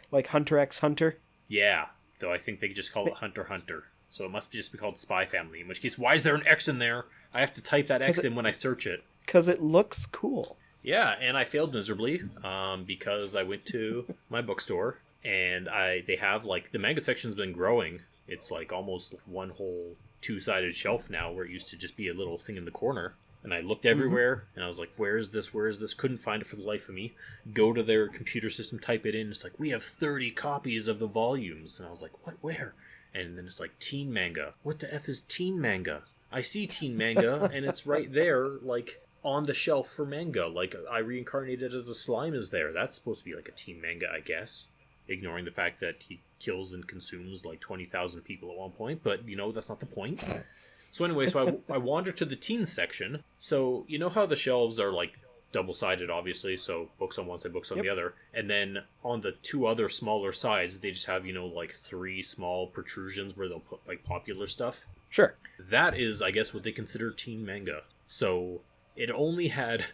Like Hunter x Hunter? Yeah, though I think they just call it Hunter x Hunter. So it must just be called Spy Family, in which case, why is there an X in there? I have to type that X in when I search it. Because it looks cool. Yeah, and I failed miserably because I went to my bookstore, and they have, like, the manga section's been growing. It's, like, almost one whole 2-sided shelf now, where it used to just be a little thing in the corner. And I looked everywhere, and I was like, where is this? Where is this? Couldn't find it for the life of me. Go to their computer system, type it in. It's like, we have 30 copies of the volumes. And I was like, what? Where? And then it's like, teen manga. What the F is teen manga? I see teen manga, and it's right there, like, on the shelf for manga. Like, I reincarnated as a slime is there. That's supposed to be like a teen manga, I guess. Ignoring the fact that he kills and consumes like 20,000 people at one point. But, that's not the point. So anyway, I wandered to the teen section. So, you know how the shelves are, like, double-sided, obviously, so books on one side, books on the other. And then on the 2 other smaller sides, they just have, like 3 small protrusions where they'll put, like, popular stuff. Sure. That is, I guess, what they consider teen manga. So it only had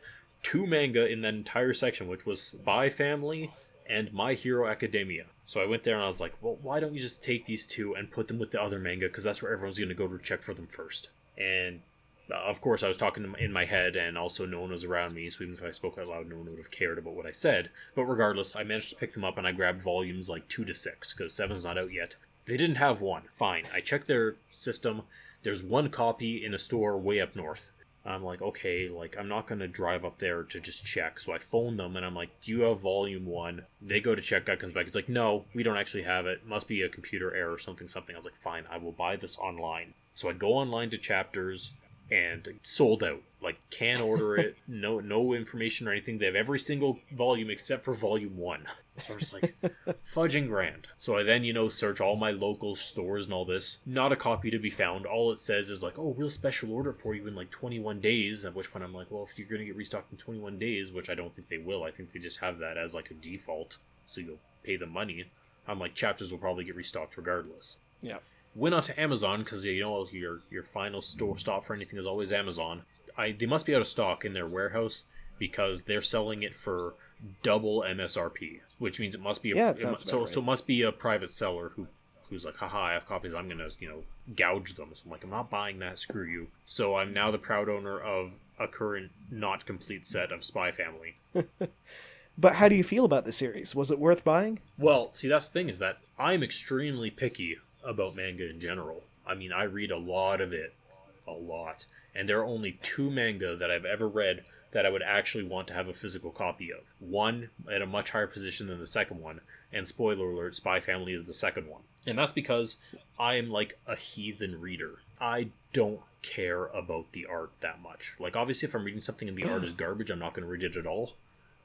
2 manga in that entire section, which was Spy Family and My Hero Academia. So I went there and I was like, well, why don't you just take these 2 and put them with the other manga, because that's where everyone's going to go to check for them first. And of course, I was talking in my head, and also no one was around me, so even if I spoke out loud, no one would have cared about what I said. But regardless, I managed to pick them up, and I grabbed volumes like 2 to 6, because 7's not out yet. They didn't have 1. Fine. I checked their system. there's one copy in a store way up north. I'm like, okay, like, I'm not going to drive up there to just check. So I phone them, and I'm like, do you have volume 1? They go to check, guy comes back. It's like, no, we don't actually have it. Must be a computer error or something. I was like, fine, I will buy this online. So I go online to Chapters, and sold out. Like, can't order it. No information or anything. They have every single volume except for volume 1. So I'm just like, fudging grand. So I then, search all my local stores and all this. Not a copy to be found. All it says is like, oh, we'll special order for you in like 21 days. At which point I'm like, well, if you're going to get restocked in 21 days, which I don't think they will. I think they just have that as like a default. So you'll pay the money. I'm like, Chapters will probably get restocked regardless. Yeah. Went on to Amazon because, your final store stop for anything is always Amazon. They must be out of stock in their warehouse because they're selling it for double MSRP, which means it must be right. So it must be a private seller who's like, haha, I have copies, I'm gonna gouge them. So I'm like, I'm not buying that, screw you. So I'm now the proud owner of a current not complete set of Spy Family. But how do you feel about the series? Was it worth buying? Well, see, that's the thing, is that I'm extremely picky about manga in general. I mean, I read a lot of it. A lot. And there are only 2 manga that I've ever read that I would actually want to have a physical copy of. One at a much higher position than the second one, and spoiler alert, Spy Family is the second one. And that's because I am like a heathen reader. I don't care about the art that much. Like, obviously, if I'm reading something and the art is garbage, I'm not going to read it at all.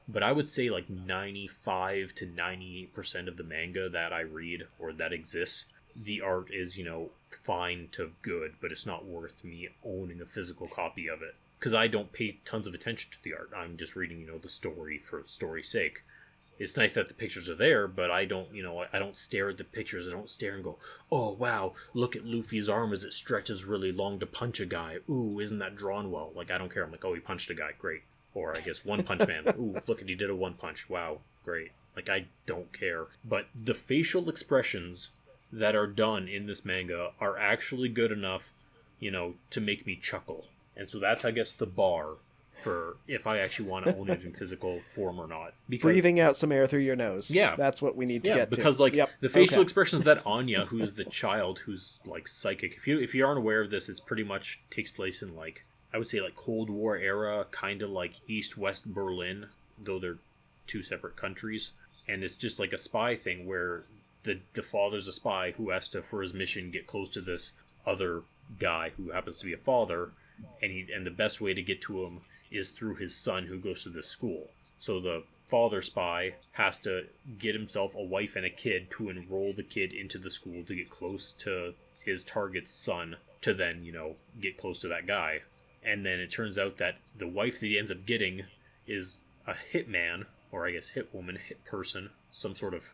But I would say like 95 to 98% of the manga that I read or that exists, the art is, fine to good, but it's not worth me owning a physical copy of it. Because I don't pay tons of attention to the art. I'm just reading, the story for story's sake. It's nice that the pictures are there, but I don't, I don't stare at the pictures. I don't stare and go, oh, wow, look at Luffy's arm as it stretches really long to punch a guy. Ooh, isn't that drawn well? Like, I don't care. I'm like, oh, he punched a guy. Great. Or I guess One Punch Man. Ooh, look at, he did a one punch. Wow, great. Like, I don't care. But the facial expressions that are done in this manga are actually good enough, to make me chuckle. And so that's, I guess, the bar for if I actually want to own it in physical form or not. Because, breathing out some air through your nose. Yeah. That's what we need to get because, to. like, the facial expressions that Anya, who is the child who's, like, psychic, if you aren't aware of this, it's pretty much takes place in, like, I would say, like, Cold War era, kind of like East-West Berlin, though they're 2 separate countries. And it's just like a spy thing where the father's a spy who has to, for his mission, get close to this other guy who happens to be a father, and the best way to get to him is through his son who goes to this school. So the father spy has to get himself a wife and a kid to enroll the kid into the school to get close to his target's son to then, get close to that guy. And then it turns out that the wife that he ends up getting is a hitman, or I guess hitwoman, hit person, some sort of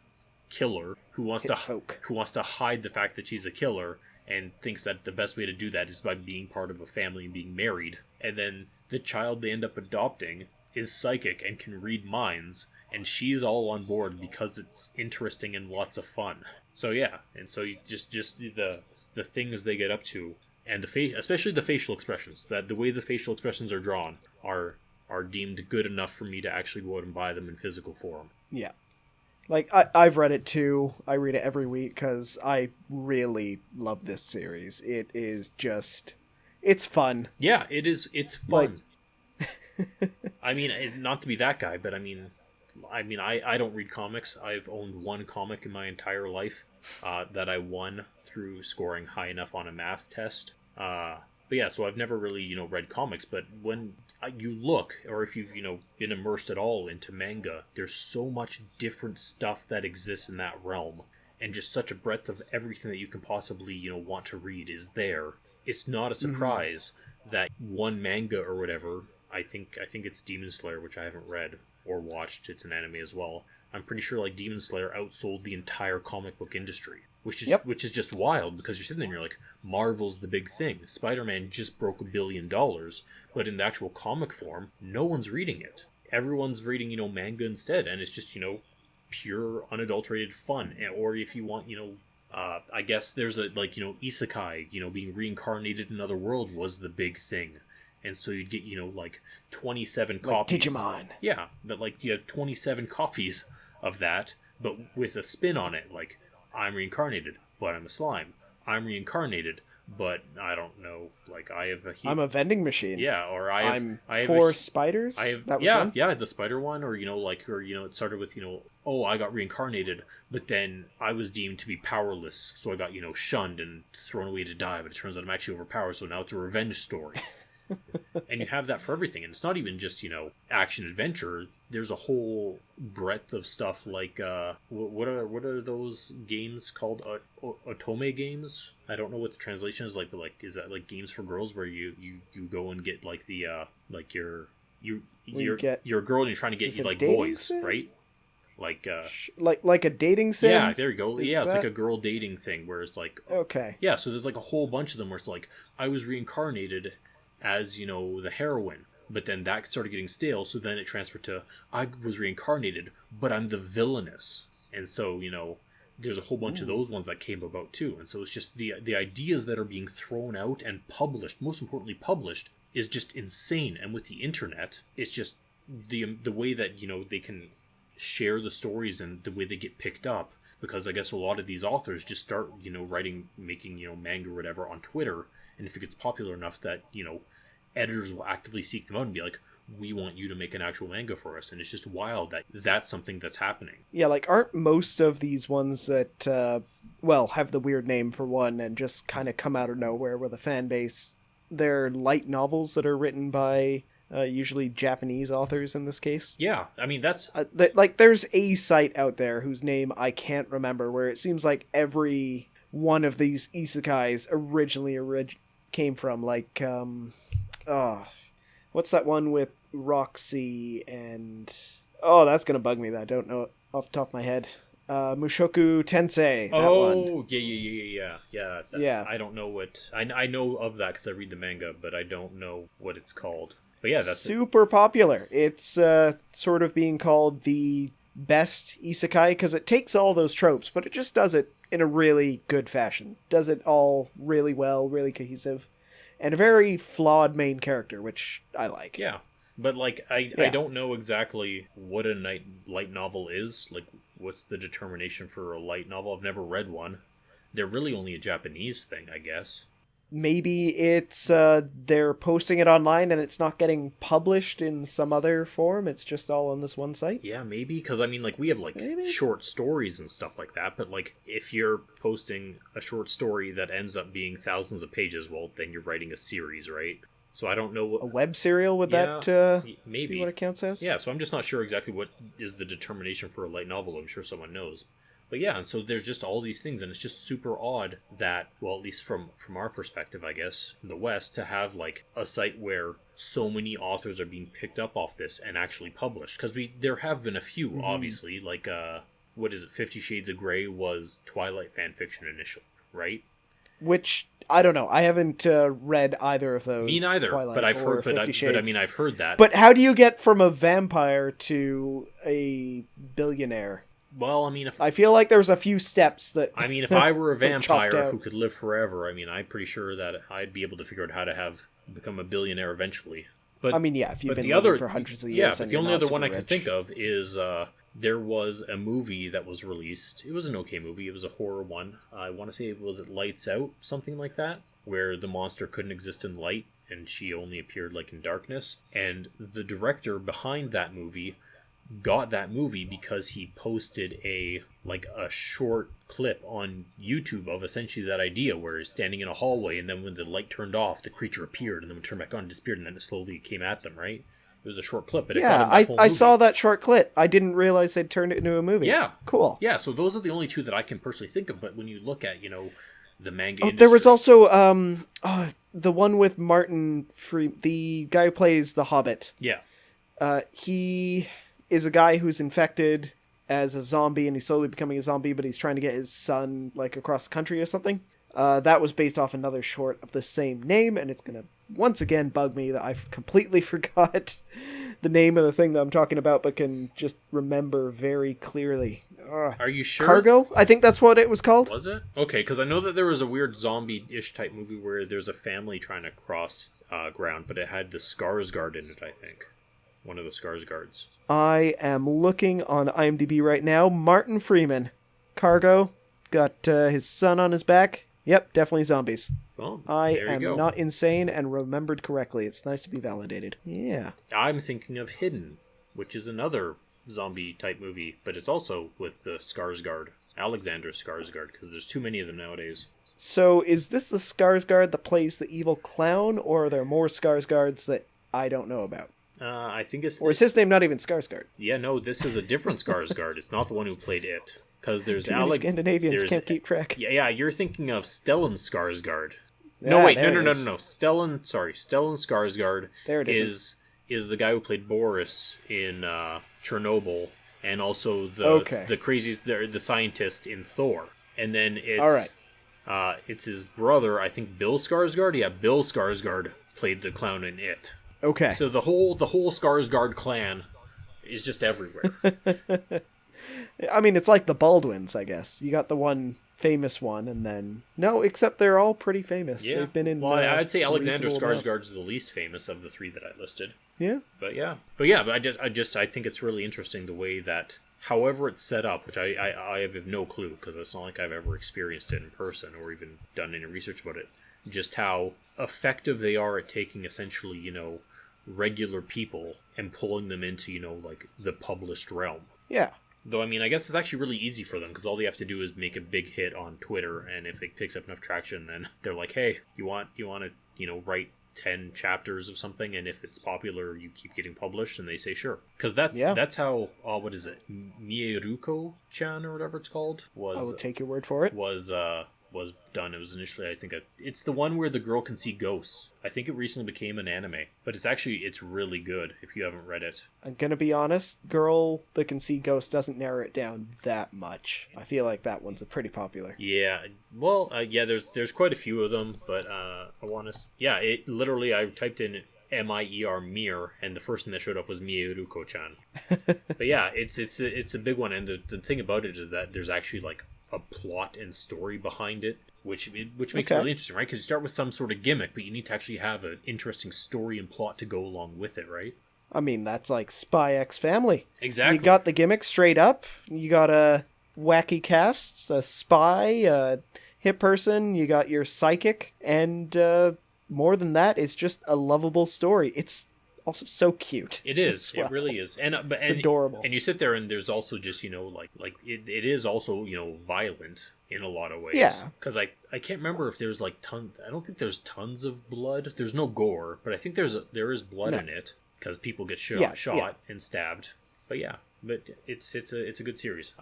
killer who wants to hide the fact that she's a killer and thinks that the best way to do that is by being part of a family and being married. And then the child they end up adopting is psychic and can read minds, and she's all on board because it's interesting and lots of fun. So yeah, and so you just the things they get up to, and especially the facial expressions, that the way the facial expressions are drawn are deemed good enough for me to actually go out and buy them in physical form. Yeah. Like, I've read it too. I read it every week because I really love this series. It is just... It's fun. Yeah, it is. It's fun. Like... I mean, not to be that guy, but I mean, I don't read comics. I've owned 1 comic in my entire life that I won through scoring high enough on a math test. But yeah, so I've never really, read comics, but when you look, or if you've, been immersed at all into manga, there's so much different stuff that exists in that realm, and just such a breadth of everything that you can possibly, want to read is there. It's not a surprise that one manga or whatever, I think it's Demon Slayer, which I haven't read or watched, it's an anime as well. I'm pretty sure, like, Demon Slayer outsold the entire comic book industry. Which is just wild, because you're sitting there and you're like, Marvel's the big thing. Spider-Man just broke $1 billion, but in the actual comic form, no one's reading it. Everyone's reading, manga instead, and it's just, pure, unadulterated fun. Or if you want, I guess there's a, like, isekai, being reincarnated in another world was the big thing. And so you'd get, like 27 copies. Digimon. Yeah, but like you have 27 copies of that, but with a spin on it, like, I'm reincarnated, but I'm a slime. I'm reincarnated, but I don't know. Like I have I'm a vending machine. Yeah, or I'm four spiders. That was one? Yeah, the spider one, or it started with oh, I got reincarnated, but then I was deemed to be powerless, so I got shunned and thrown away to die. But it turns out I'm actually overpowered, so now it's a revenge story. And you have that for everything, and it's not even just action adventure. There's a whole breadth of stuff like what are those games called? Otome games. I don't know what the translation is like, but like is that like games for girls where you go and get like the like you're a girl and you're trying to get like boys, sim? Right? Like a dating sim? Yeah, there you go. It's like a girl dating thing where it's like okay. Yeah, so there's like a whole bunch of them where it's like I was reincarnated as the heroine, but then that started getting stale, so then it transferred to I was reincarnated, but I'm the villainess. And so there's a whole bunch of those ones that came about too. And so it's just the ideas that are being thrown out and published, most importantly published, is just insane. And with the internet, it's just the way that they can share the stories and the way they get picked up, because I guess a lot of these authors just start making manga or whatever on Twitter. And if it gets popular enough that, editors will actively seek them out and be like, we want you to make an actual manga for us. And it's just wild that that's something that's happening. Yeah, like aren't most of these ones that, have the weird name for one and just kind of come out of nowhere with a fan base, they're light novels that are written by usually Japanese authors in this case? Yeah, I mean, that's... there's a site out there whose name I can't remember where it seems like every one of these isekais originally came from, like, what's that one with Roxy and... Oh, that's gonna bug me that I don't know off the top of my head. Mushoku Tensei. One. Yeah. I don't know what... I know of that because I read the manga, but I don't know what it's called. But yeah, that's super popular. It's sort of being called the best isekai because it takes all those tropes, but it just does it in a really good fashion. Does it all really well, really cohesive, and a very flawed main character, which I like. Yeah, but like I don't know exactly what a light novel is. Like, what's the determination for a light novel? I've never read one. They're really only a Japanese thing, I guess. Maybe it's they're posting it online and it's not getting published in some other form. It's just all on this one site. Yeah, maybe, because I mean, like, we have like short stories and stuff like that. But like, if you're posting a short story that ends up being thousands of pages, well, then you're writing a series, right? So I don't know what a web serial would that maybe be what it counts as. Yeah, so I'm just not sure exactly what is the determination for a light novel. I'm sure someone knows. But yeah, and so there's just all these things, and it's just super odd that, well, at least from our perspective, I guess, in the West, to have like a site where so many authors are being picked up off this and actually published. Because there have been a few, obviously, like, what is it, 50 Shades of Grey was Twilight fanfiction initially, right? Which, I don't know, I haven't read either of those. Me neither, Twilight but I've heard, but I mean, I've heard that. But how do you get from a vampire to a billionaire? Well, I mean, I feel like there's a few steps that... I mean, if I were a vampire who could live forever, I mean, I'm pretty sure that I'd be able to figure out how to become a billionaire eventually. But I mean, yeah, if you've been living for hundreds of years. Yeah, but the only other one I can think of is there was a movie that was released. It was an okay movie. It was a horror one. I want to say it was Lights Out, something like that, where the monster couldn't exist in light and she only appeared like in darkness. And the director behind that movie got that movie because he posted a short clip on YouTube of essentially that idea where he's standing in a hallway and then when the light turned off, the creature appeared, and then when it turned back on, it disappeared, and then it slowly came at them, right? It was a short clip, but I saw that short clip. I didn't realize they'd turned it into a movie. Yeah. Cool. Yeah, so those are the only two that I can personally think of, but when you look at, the manga industry... There was also the one with Martin the guy who plays the Hobbit. Yeah. He is a guy who's infected as a zombie and he's slowly becoming a zombie, but he's trying to get his son like across the country or something. That was based off another short of the same name, and it's gonna once again bug me that I've completely forgot the name of the thing that I'm talking about, but can just remember very clearly. Are you sure? Cargo? I think that's what it was called. Was it? Okay, because I know that there was a weird zombie-ish type movie where there's a family trying to cross ground, but it had the Skarsgård in it, I think. One of the Skarsgards. I am looking on IMDb right now. Martin Freeman. Cargo. Got his son on his back. Yep, definitely zombies. Well, I am not insane and remembered correctly. It's nice to be validated. Yeah. I'm thinking of Hidden, which is another zombie-type movie, but it's also with the Skarsgård, Alexander Skarsgård, because there's too many of them nowadays. So is this the Skarsgård that plays the evil clown, or are there more Skarsgårds that I don't know about? I think it's... Or is his name not even Skarsgård? Yeah, no, this is a different Skarsgård. It's not the one who played it. Because there's Scandinavians can't keep track. Yeah, you're thinking of Stellan Skarsgård. Yeah, no, wait, no. Stellan Skarsgård there it is the guy who played Boris in Chernobyl, and also the scientist in Thor. And then it's all right. It's his brother, I think Bill Skarsgård. Yeah, Bill Skarsgård played the clown in It. Okay. So the whole Skarsgård clan is just everywhere. I mean, it's like the Baldwins, I guess. You got the one famous one, and then... No, except they're all pretty famous. Yeah. They've been in... Well, I'd say Alexander Skarsgård's the least famous of the three that I listed. Yeah. But I think it's really interesting the way that, however it's set up, which I have no clue, because it's not like I've ever experienced it in person or even done any research about it, just how effective they are at taking essentially, regular people and pulling them into, like the published realm. Yeah. Though, I mean, I guess it's actually really easy for them, because all they have to do is make a big hit on Twitter, and if it picks up enough traction, then they're like, hey, you want to, write 10 chapters of something, and if it's popular, you keep getting published, and they say sure. Because that's how, what is it, Mieruko-Chan, or whatever it's called, was... I will take your word for it. Was done. It was initially, I think, it's the one where the girl can see ghosts. I think it recently became an anime, but it's really good if you haven't read it. I'm gonna be honest, Girl That Can See Ghosts doesn't narrow it down that much. I feel like that one's pretty popular. Yeah, well, there's quite a few of them, but it literally, I typed in Mier Mir, and the first thing that showed up was Mieruko-Chan. But yeah, it's a big one, and the thing about it is that there's actually like a plot and story behind it, which makes it really interesting, right? Because you start with some sort of gimmick, but you need to actually have an interesting story and plot to go along with it, right? I mean, that's like Spy X Family. Exactly. You got the gimmick straight up. You got a wacky cast, a spy, a hit person. You got your psychic, and more than that, it's just a lovable story. It's also so cute. It is. Well. It really is. And it's adorable. And you sit there, and there's also just, it is also, violent in a lot of ways. Yeah. Because I can't remember if there's like tons. I don't think there's tons of blood. There's no gore, but I think there is blood in it, because people get shot and stabbed. But yeah, it's a good series.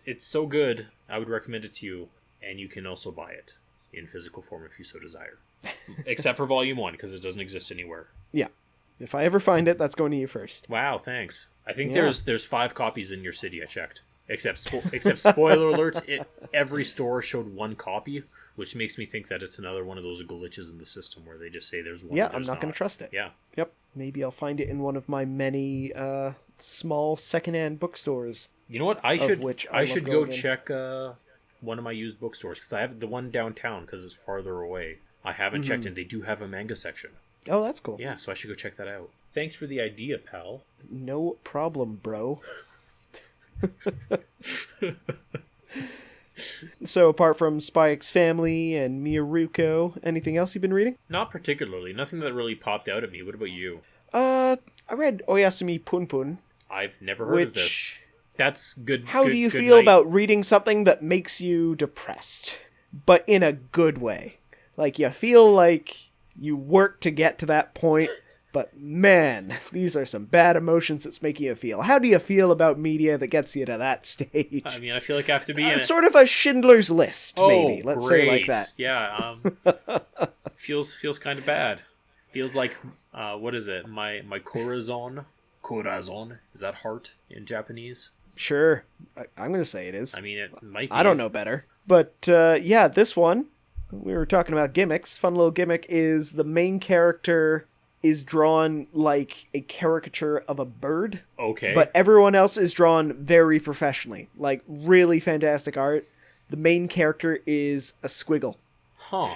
It's so good. I would recommend it to you, and you can also buy it in physical form if you so desire. Except for Volume 1, because it doesn't exist anywhere. Yeah. If I ever find it, that's going to you first. Wow, thanks. I think there's 5 copies in your city. I checked. Except spoiler alert, every store showed 1 copy, which makes me think that it's another one of those glitches in the system where they just say there's one. Yeah, I'm not going to trust it. Yeah. Yep. Maybe I'll find it in one of my many small secondhand bookstores. You know what? I should go check one of my used bookstores, because I have the one downtown because it's farther away. I haven't checked, and they do have a manga section. Oh, that's cool. Yeah, so I should go check that out. Thanks for the idea, pal. No problem, bro. So, apart from Spy X Family and Mieruko, anything else you've been reading? Not particularly. Nothing that really popped out at me. What about you? I read Oyasumi Punpun. I've never heard of this. That's good. How do you feel about reading something that makes you depressed, but in a good way? Like, you feel like you work to get to that point, but man, these are some bad emotions it's making you feel. How do you feel about media that gets you to that stage? I mean, I feel like I have to be in sort of a Schindler's List, maybe. Let's say like that. Yeah, feels kind of bad. Feels like, what is it? My corazon? Corazon? Is that heart in Japanese? Sure. I'm going to say it is. I mean, it might be. I don't know better. But, yeah, this one, we were talking about gimmicks. Fun little gimmick is the main character is drawn like a caricature of a bird. Okay. But everyone else is drawn very professionally. Like, really fantastic art. The main character is a squiggle. Huh.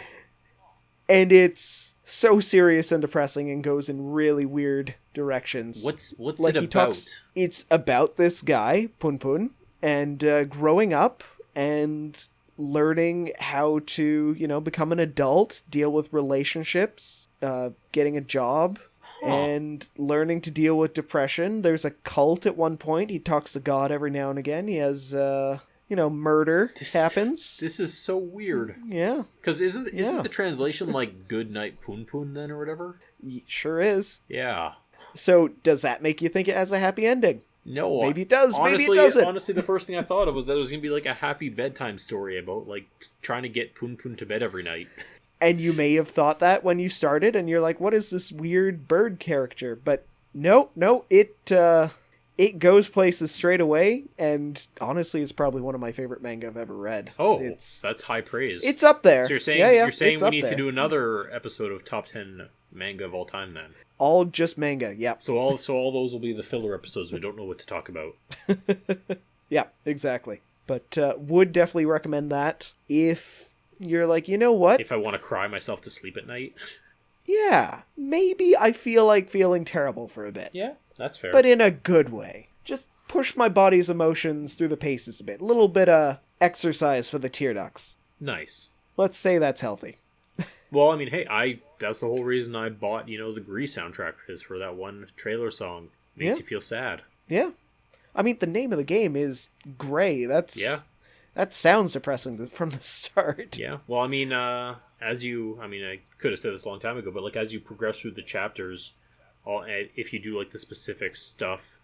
And it's so serious and depressing and goes in really weird directions. What's like it about? It's about this guy, Punpun, and growing up and learning how to, become an adult, deal with relationships, getting a job, and learning to deal with depression. There's a cult at one point. He talks to God every now and again. He has, murder happens. This is so weird. Yeah. Because isn't the translation like "Good Night Punpun" then, or whatever? Sure is. Yeah. So does that make you think it has a happy ending? No. Maybe it does, honestly, maybe it doesn't. Honestly, the first thing I thought of was that it was going to be like a happy bedtime story about like trying to get Punpun to bed every night. And you may have thought that when you started, and you're like, what is this weird bird character? But no, it goes places straight away, and honestly, it's probably one of my favorite manga I've ever read. Oh, that's high praise. It's up there. So you're saying we need to do another episode of Top 10 Manga of all time then? All just manga, yeah. So all those will be the filler episodes. We don't know what to talk about. Yeah, exactly. But would definitely recommend that if you're like, you know what? If I want to cry myself to sleep at night. Yeah, maybe I feel like feeling terrible for a bit. Yeah, that's fair. But in a good way. Just push my body's emotions through the paces a bit. A little bit of exercise for the tear ducts. Nice. Let's say that's healthy. Well, I mean, hey, that's the whole reason I bought, the Gris soundtrack, is for that one trailer song. Makes you feel sad. Yeah. I mean, the name of the game is Gray. That sounds depressing from the start. Yeah. Well, I mean, I could have said this a long time ago, but like as you progress through the chapters, if you do like the specific stuff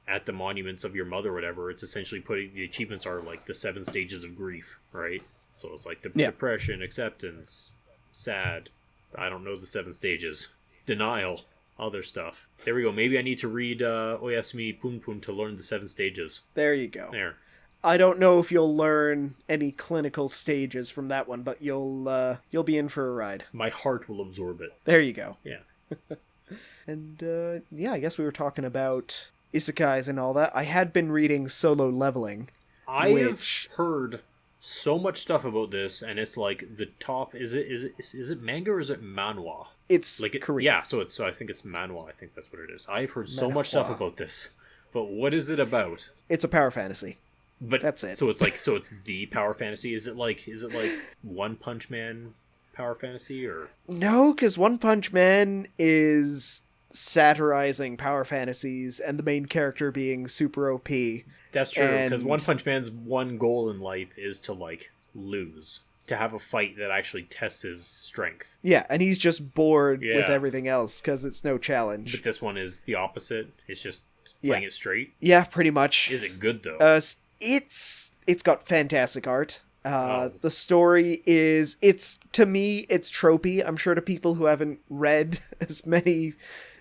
at the monuments of your mother or whatever, it's essentially the achievements are like the 7 stages of grief, right? So it's like depression, acceptance, sad, I don't know the 7 stages, denial, other stuff. There we go. Maybe I need to read Oyasumi Punpun to learn the 7 stages. There you go. There. I don't know if you'll learn any clinical stages from that one, but you'll be in for a ride. My heart will absorb it. There you go. Yeah. And I guess we were talking about isekais and all that. I had been reading Solo Leveling. I've heard so much stuff about this, and it's like the top. Is it manga or is it manhwa? It's like Korean. Yeah, so I think it's manhwa. I think that's what it is. I've heard so much stuff about this, but what is it about? It's a power fantasy. But that's it. So it's the power fantasy. Is it like One Punch Man power fantasy or no? Because One Punch Man is satirizing power fantasies and the main character being super OP. That's true, because One Punch Man's one goal in life is to like lose, to have a fight that actually tests his strength. Yeah, and he's just bored with everything else because it's no challenge. But this one is the opposite. It's just playing it straight. Yeah, pretty much. Is it good though? It's got fantastic art. The story is, to me, it's tropey. I'm sure to people who haven't read as many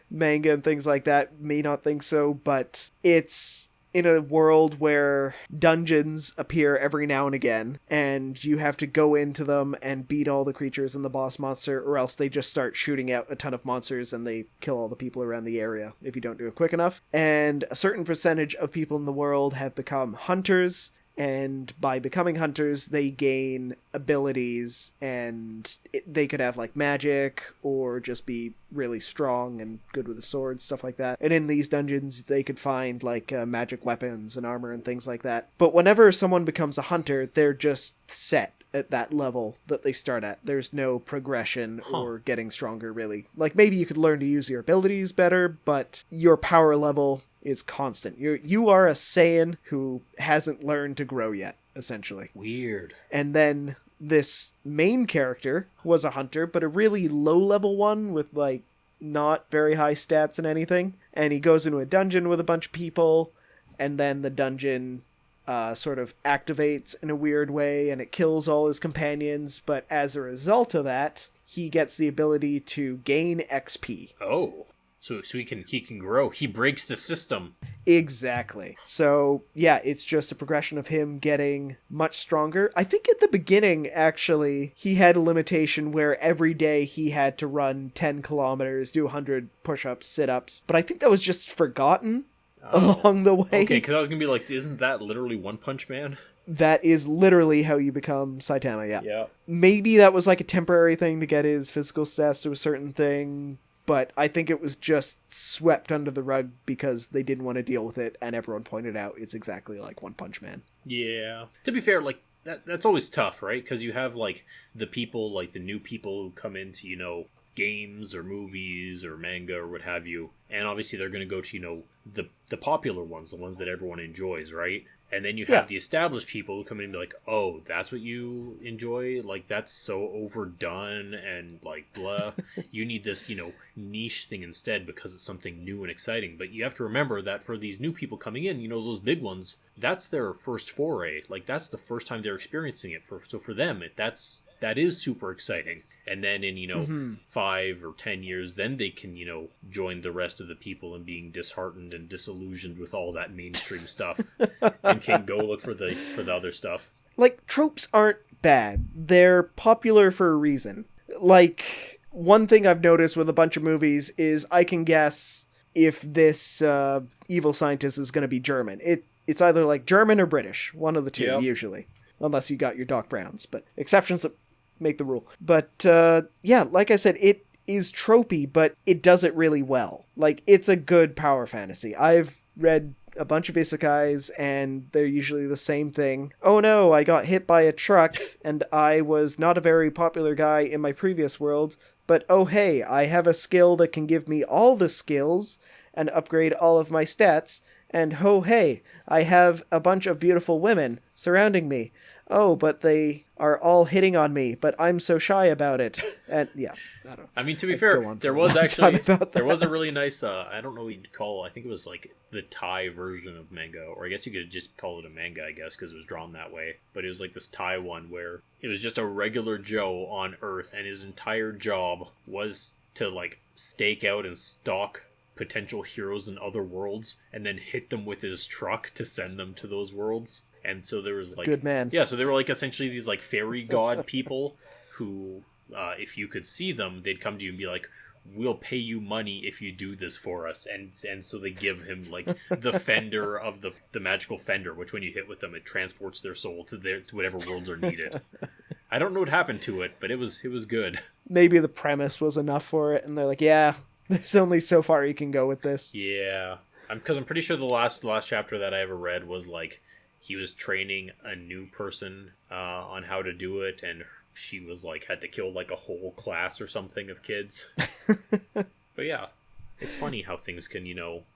manga and things like that may not think so, but it's in a world where dungeons appear every now and again, and you have to go into them and beat all the creatures and the boss monster, or else they just start shooting out a ton of monsters and they kill all the people around the area if you don't do it quick enough. And a certain percentage of people in the world have become hunters, and by becoming hunters, they gain abilities, and they could have like magic or just be really strong and good with a sword, stuff like that. And in these dungeons, they could find like magic weapons and armor and things like that. But whenever someone becomes a hunter, they're just set at that level that they start at. There's no progression or getting stronger, really. Like maybe you could learn to use your abilities better, but your power level is constant. You are a Saiyan who hasn't learned to grow yet, essentially. Weird. And then this main character was a hunter, but a really low-level one with, like, not very high stats and anything. And he goes into a dungeon with a bunch of people, and then the dungeon sort of activates in a weird way, and it kills all his companions. But as a result of that, he gets the ability to gain XP. Oh. So he can grow. He breaks the system. Exactly. So, yeah, it's just a progression of him getting much stronger. I think at the beginning, actually, he had a limitation where every day he had to run 10 kilometers, do 100 push-ups, sit-ups. But I think that was just forgotten along the way. Okay, because I was going to be like, isn't that literally One Punch Man? That is literally how you become Saitama, yeah. Yeah. Maybe that was like a temporary thing to get his physical stats to a certain thing, but I think it was just swept under the rug because they didn't want to deal with it, and everyone pointed out it's exactly like One Punch Man. Yeah. To be fair, like, that's always tough, right? Because you have like the people, like the new people who come into, games or movies or manga or what have you, and obviously they're going to go to, the popular ones, the ones that everyone enjoys, right? And then you have the established people who come in and be like, oh, that's what you enjoy? Like, that's so overdone and, like, blah. You need this, niche thing instead because it's something new and exciting. But you have to remember that for these new people coming in, those big ones, that's their first foray. Like, that's the first time they're experiencing it. So for them, that is super exciting. And then in, 5 or 10 years, then they can, join the rest of the people in being disheartened and disillusioned with all that mainstream stuff and can go look for the other stuff. Like, tropes aren't bad. They're popular for a reason. Like, one thing I've noticed with a bunch of movies is I can guess if this evil scientist is going to be German. It's either like German or British, one of the two, usually. Unless you got your Doc Browns, but exceptions make the rule. But like I said, it is tropey, but it does it really well. Like, it's a good power fantasy. I've read a bunch of isekais, and they're usually the same thing. Oh no, I got hit by a truck, and I was not a very popular guy in my previous world, but oh hey, I have a skill that can give me all the skills and upgrade all of my stats, and ho hey, I have a bunch of beautiful women surrounding me. Oh, but they are all hitting on me, but I'm so shy about it. And I don't know. I mean, to be fair, there was a really nice, I don't know what you'd call it. I think it was like the Thai version of manga, or I guess you could just call it a manga, I guess, because it was drawn that way. But it was like this Thai one where it was just a regular Joe on Earth, and his entire job was to like stake out and stalk potential heroes in other worlds and then hit them with his truck to send them to those worlds. And so there was like... Good man. Yeah, so they were like essentially these like fairy god people who, if you could see them, they'd come to you and be like, we'll pay you money if you do this for us. And so they give him like the fender of the magical fender, which when you hit with them, it transports their soul to whatever worlds are needed. I don't know what happened to it, but it was good. Maybe the premise was enough for it, and they're like, yeah, there's only so far you can go with this. Yeah. Because I'm pretty sure the last chapter that I ever read was like, he was training a new person on how to do it, and she was like had to kill like a whole class or something of kids. But yeah, it's funny how things can,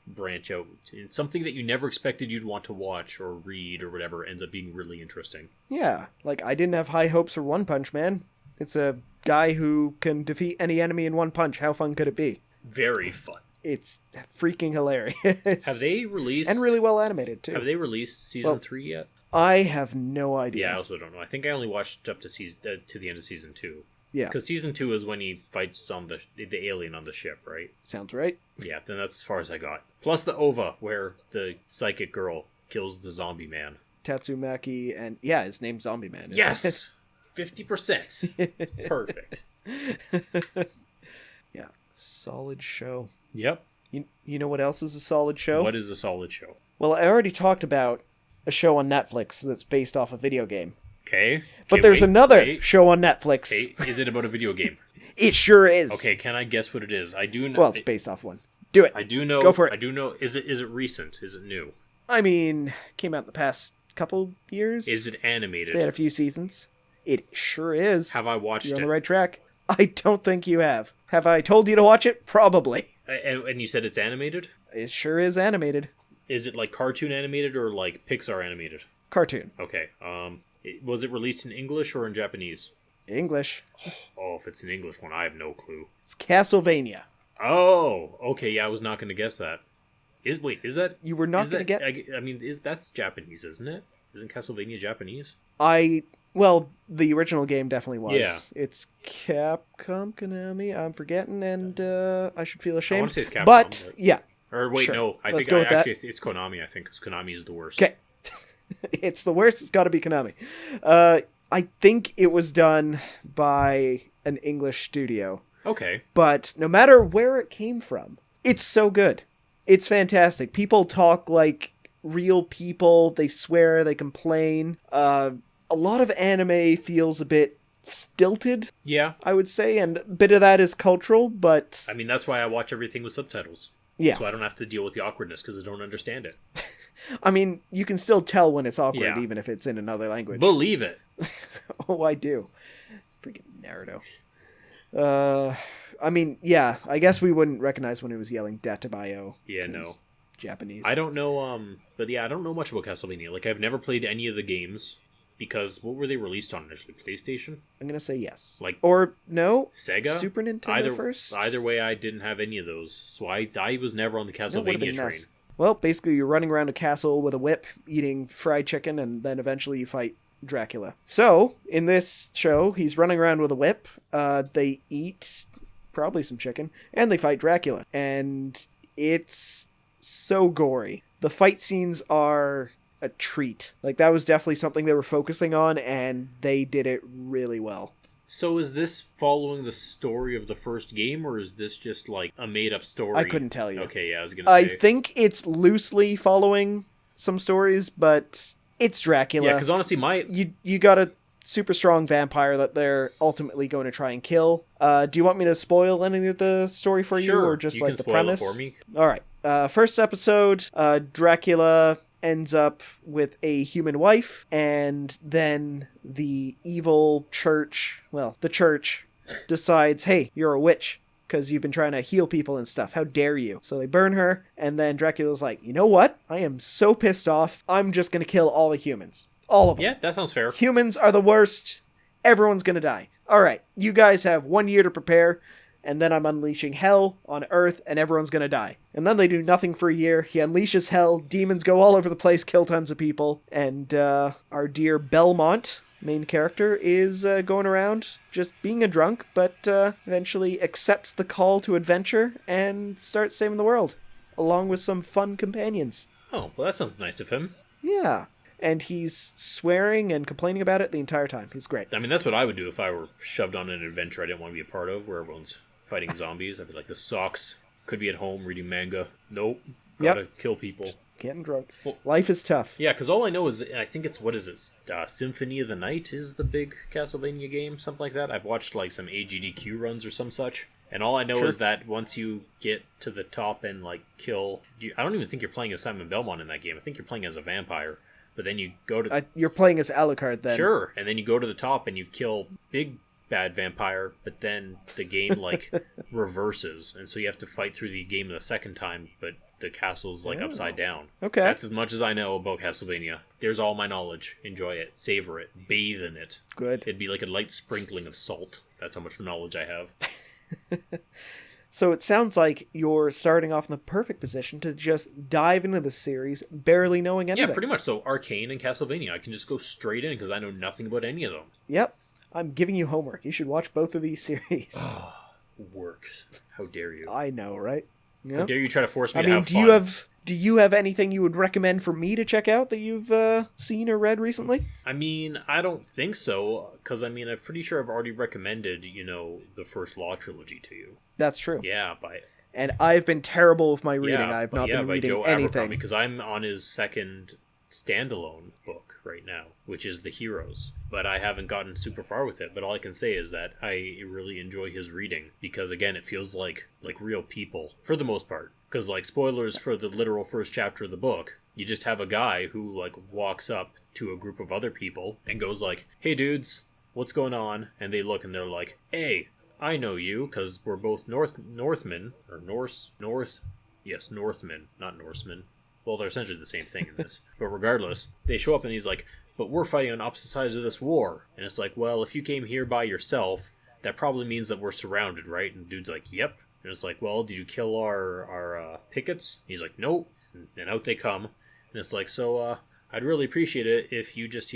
branch out. And something that you never expected you'd want to watch or read or whatever ends up being really interesting. Yeah, like I didn't have high hopes for One Punch Man. It's a guy who can defeat any enemy in one punch. How fun could it be? Very fun. It's freaking hilarious. Have they released... And really well animated, too. Have they released Season 3 yet? I have no idea. Yeah, I also don't know. I think I only watched up to the end of Season 2. Yeah. Because Season 2 is when he fights on the alien on the ship, right? Sounds right. Yeah, then that's as far as I got. Plus the OVA, where the psychic girl kills the zombie man. Tatsumaki, and yeah, his name's Zombie Man. Yes! 50%. Perfect. Yeah, solid show. Yep. You know what else is a solid show? What is a solid show? Well, I already talked about a show on Netflix that's based off a video game. Okay. But there's another show on Netflix. Okay. Is it about a video game? It sure is. Okay, can I guess what it is? I do know. Well, it's based off one. Do it. I do know. Go for it. I do know. Is it recent? Is it new? I mean, came out the past couple years. Is it animated? They had a few seasons. It sure is. Have I watched it? You're on the right track. I don't think you have. Have I told you to watch it? Probably. And you said it's animated? It sure is animated. Is it like cartoon animated or like Pixar animated? Cartoon. Okay. Was it released in English or in Japanese? English. Oh, if it's an English one, I have no clue. It's Castlevania. Oh, okay. Yeah, I was not going to guess that. Is that... You were not going to get... I mean, that's Japanese, isn't it? Isn't Castlevania Japanese? Well, the original game definitely was. Yeah. It's Capcom, Konami, I'm forgetting, and I should feel ashamed. I want to say it's Capcom. But, yeah. Or wait, sure. no. Let's go with that. It's Konami, I think, because Konami is the worst. Okay. It's the worst. It's got to be Konami. I think it was done by an English studio. Okay. But no matter where it came from, it's so good. It's fantastic. People talk like real people. They swear. They complain. A lot of anime feels a bit stilted. Yeah. I would say. And a bit of that is cultural, but... I mean, that's why I watch everything with subtitles. Yeah. So I don't have to deal with the awkwardness because I don't understand it. I mean, you can still tell when it's awkward, even if it's in another language. Believe it. Oh, I do. Freaking Naruto. I mean, yeah, I guess we wouldn't recognize when it was yelling Databayo. Yeah, no. Japanese. I don't know, but yeah, I don't know much about Castlevania. Like, I've never played any of the games, because what were they released on initially? PlayStation? I'm gonna say yes. Like, or no? Sega? Super Nintendo first? Either way, I didn't have any of those, so I was never on the Castlevania train. Nice. Well, basically, you're running around a castle with a whip, eating fried chicken, and then eventually you fight Dracula. So, in this show, he's running around with a whip, they eat probably some chicken, and they fight Dracula. And it's so gory. The fight scenes are a treat. Like, that was definitely something they were focusing on, and they did it really well. So is this following the story of the first game, or is this just like a made-up story? I couldn't tell you. Okay, yeah, I was gonna say. I think it's loosely following some stories, but it's Dracula. Yeah, because honestly, you got a super strong vampire that they're ultimately going to try and kill. Do you want me to spoil any of the story for you, or just like the premise? Sure, you can spoil it for me. All right. First episode, Dracula ends up with a human wife, and then the evil church, the church, decides, hey, you're a witch, because you've been trying to heal people and stuff. How dare you? So they burn her, and then Dracula's like, you know what? I am so pissed off, I'm just going to kill all the humans. All of them. Yeah, that sounds fair. Humans are the worst. Everyone's going to die. All right, you guys have 1 year to prepare, and then I'm unleashing hell on Earth, and everyone's gonna die. And then they do nothing for a year. He unleashes hell, demons go all over the place, kill tons of people, and our dear Belmont, main character, is going around just being a drunk, but eventually accepts the call to adventure and starts saving the world, along with some fun companions. Oh, well, that sounds nice of him. Yeah. And he's swearing and complaining about it the entire time. He's great. I mean, that's what I would do if I were shoved on an adventure I didn't want to be a part of, where everyone's fighting zombies. I'd be like, this sucks. Could be at home reading manga. Nope. Gotta kill people. Just getting drunk. Well, life is tough. Yeah, because all I know is, I think it's, Symphony of the Night is the big Castlevania game, something like that. I've watched like some AGDQ runs or some such. And all I know is that once you get to the top and like kill... I don't even think you're playing as Simon Belmont in that game. I think you're playing as a vampire. But then you go to... you're playing as Alucard then. Sure. And then you go to the top and you kill big bad vampire, but then the game like reverses, and so you have to fight through the game the second time, but the castle's like upside down. Okay. That's as much as I know about Castlevania. There's all my knowledge. Enjoy it. Savor it. Bathe in it. Good. It'd be like a light sprinkling of salt. That's how much knowledge I have. So it sounds like you're starting off in the perfect position to just dive into the series, barely knowing anything. Yeah, pretty much. So Arcane and Castlevania, I can just go straight in because I know nothing about any of them. Yep. I'm giving you homework. You should watch both of these series. Oh, work. How dare you? I know, right? Yep. How dare you try to force me to have fun? Do you have anything you would recommend for me to check out that you've seen or read recently? I mean, I don't think so, because I'm pretty sure I've already recommended, the first Law trilogy to you. That's true. Yeah, and I've been terrible with my reading. I've not been reading Joe anything. Because I'm on his second standalone book right now, which is The Heroes. But I haven't gotten super far with it. But all I can say is that I really enjoy his reading, because again, it feels like real people for the most part. Because like spoilers for the literal first chapter of the book, you just have a guy who like walks up to a group of other people and goes like, "Hey dudes, what's going on?" And they look and they're like, "Hey, I know you, because we're both Northmen, or Northmen, not Norsemen." Well, they're essentially the same thing in this. But regardless, they show up and he's like, "But we're fighting on opposite sides of this war." And it's like, well, if you came here by yourself, that probably means that we're surrounded, right? And the dude's like, "Yep." And it's like, well, did you kill our pickets? And he's like, "Nope." And out they come. And it's like, so, I'd really appreciate it if you just,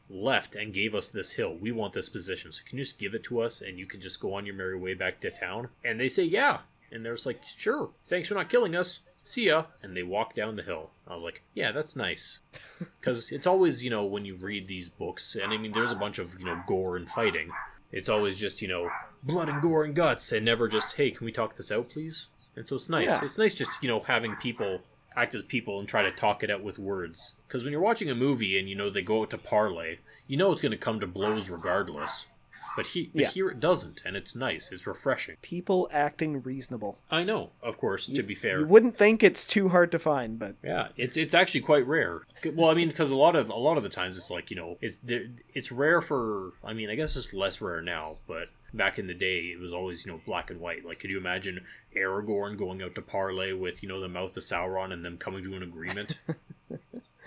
left and gave us this hill. We want this position. So can you just give it to us and you can just go on your merry way back to town? And they say, yeah. And they're just like, sure. Thanks for not killing us. See ya. And they walk down the hill. I was like, yeah, that's nice. Because it's always, when you read these books, and there's a bunch of, gore and fighting. It's always just, blood and gore and guts, and never just, hey, can we talk this out, please? And so it's nice. Yeah. It's nice just, having people act as people and try to talk it out with words. Because when you're watching a movie and, they go out to parlay, it's going to come to blows regardless. But here it doesn't, and it's nice. It's refreshing. People acting reasonable. I know, of course, to be fair. You wouldn't think it's too hard to find, but... Yeah, it's actually quite rare. Well, I mean, because a lot of the times it's like, it's rare for... I mean, I guess it's less rare now, but back in the day, it was always, black and white. Like, could you imagine Aragorn going out to parlay with, the Mouth of Sauron and them coming to an agreement?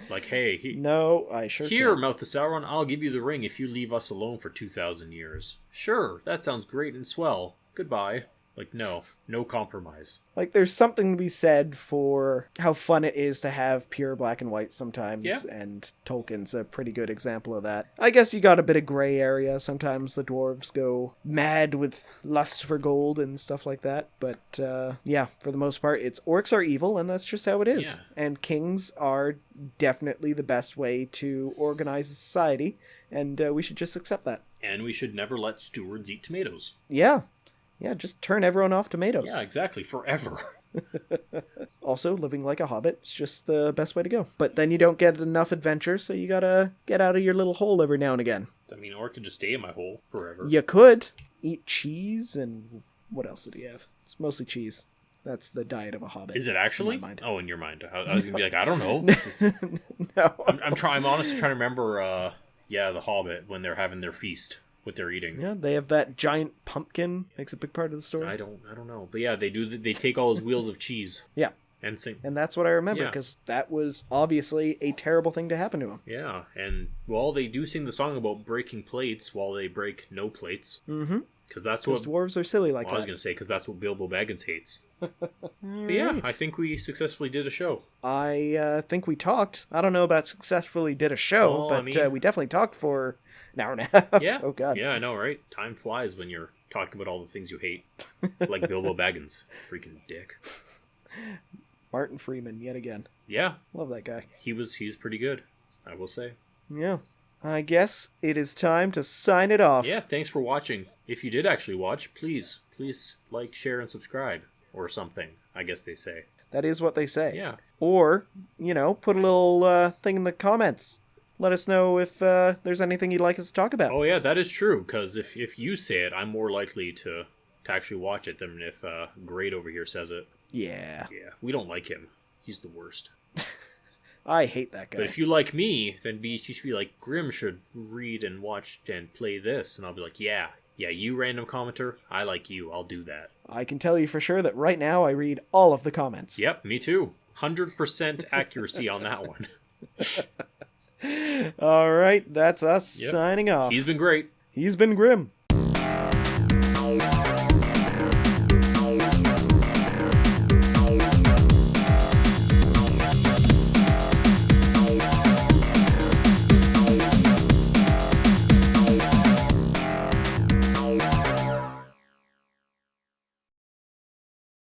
Like, hey, no, I sure here, can't. Mouth of Sauron, I'll give you the ring if you leave us alone for 2,000 years. Sure, that sounds great and swell. Goodbye. Like, no compromise. Like, there's something to be said for how fun it is to have pure black and white sometimes, and Tolkien's a pretty good example of that. I guess you got a bit of gray area. Sometimes the dwarves go mad with lust for gold and stuff like that, but for the most part, it's orcs are evil, and that's just how it is. Yeah. And kings are definitely the best way to organize a society, and we should just accept that. And we should never let stewards eat tomatoes. Yeah. Yeah, just turn everyone off tomatoes. Yeah, exactly. Forever. Also, living like a hobbit is just the best way to go. But then you don't get enough adventure, so you gotta get out of your little hole every now and again. I mean, or I could just stay in my hole forever. You could. Eat cheese, and what else did he have? It's mostly cheese. That's the diet of a hobbit. Is it actually? In in your mind. I was gonna be like, I don't know. No. I'm honestly trying to remember, the Hobbit, when they're having their feast. What they're eating. Yeah, they have that giant pumpkin. Makes a big part of the story. I don't know. But yeah, they do. They take all his wheels of cheese. Yeah. And sing. And that's what I remember, because that was obviously a terrible thing to happen to him. Yeah, and, they do sing the song about breaking plates while they break no plates. Mm-hmm. Because that's what... dwarves are silly like that. I was going to say, because that's what Bilbo Baggins hates. But yeah, I think we successfully did a show. I think we talked. I don't know about successfully did a show, but we definitely talked for an hour and a half. Yeah. Oh, God. Yeah, I know, right? Time flies when you're talking about all the things you hate. Like Bilbo Baggins. Freaking dick. Martin Freeman, yet again. Yeah. Love that guy. He's pretty good, I will say. Yeah. I guess it is time to sign it off. Yeah, thanks for watching. If you did actually watch, please like, share, and subscribe. Or something, I guess they say. That is what they say. Yeah. Or, put a little thing in the comments. Let us know if there's anything you'd like us to talk about. Oh, yeah, that is true, because if you say it, I'm more likely to actually watch it than if Great over here says it. Yeah. Yeah, we don't like him. He's the worst. I hate that guy. But if you like me, then you should be like, Grim should read and watch and play this. And I'll be like, yeah, you random commenter, I like you, I'll do that. I can tell you for sure that right now I read all of the comments. Yep, me too. 100% accuracy on that one. All right, that's us signing off. He's been great. He's been Grim.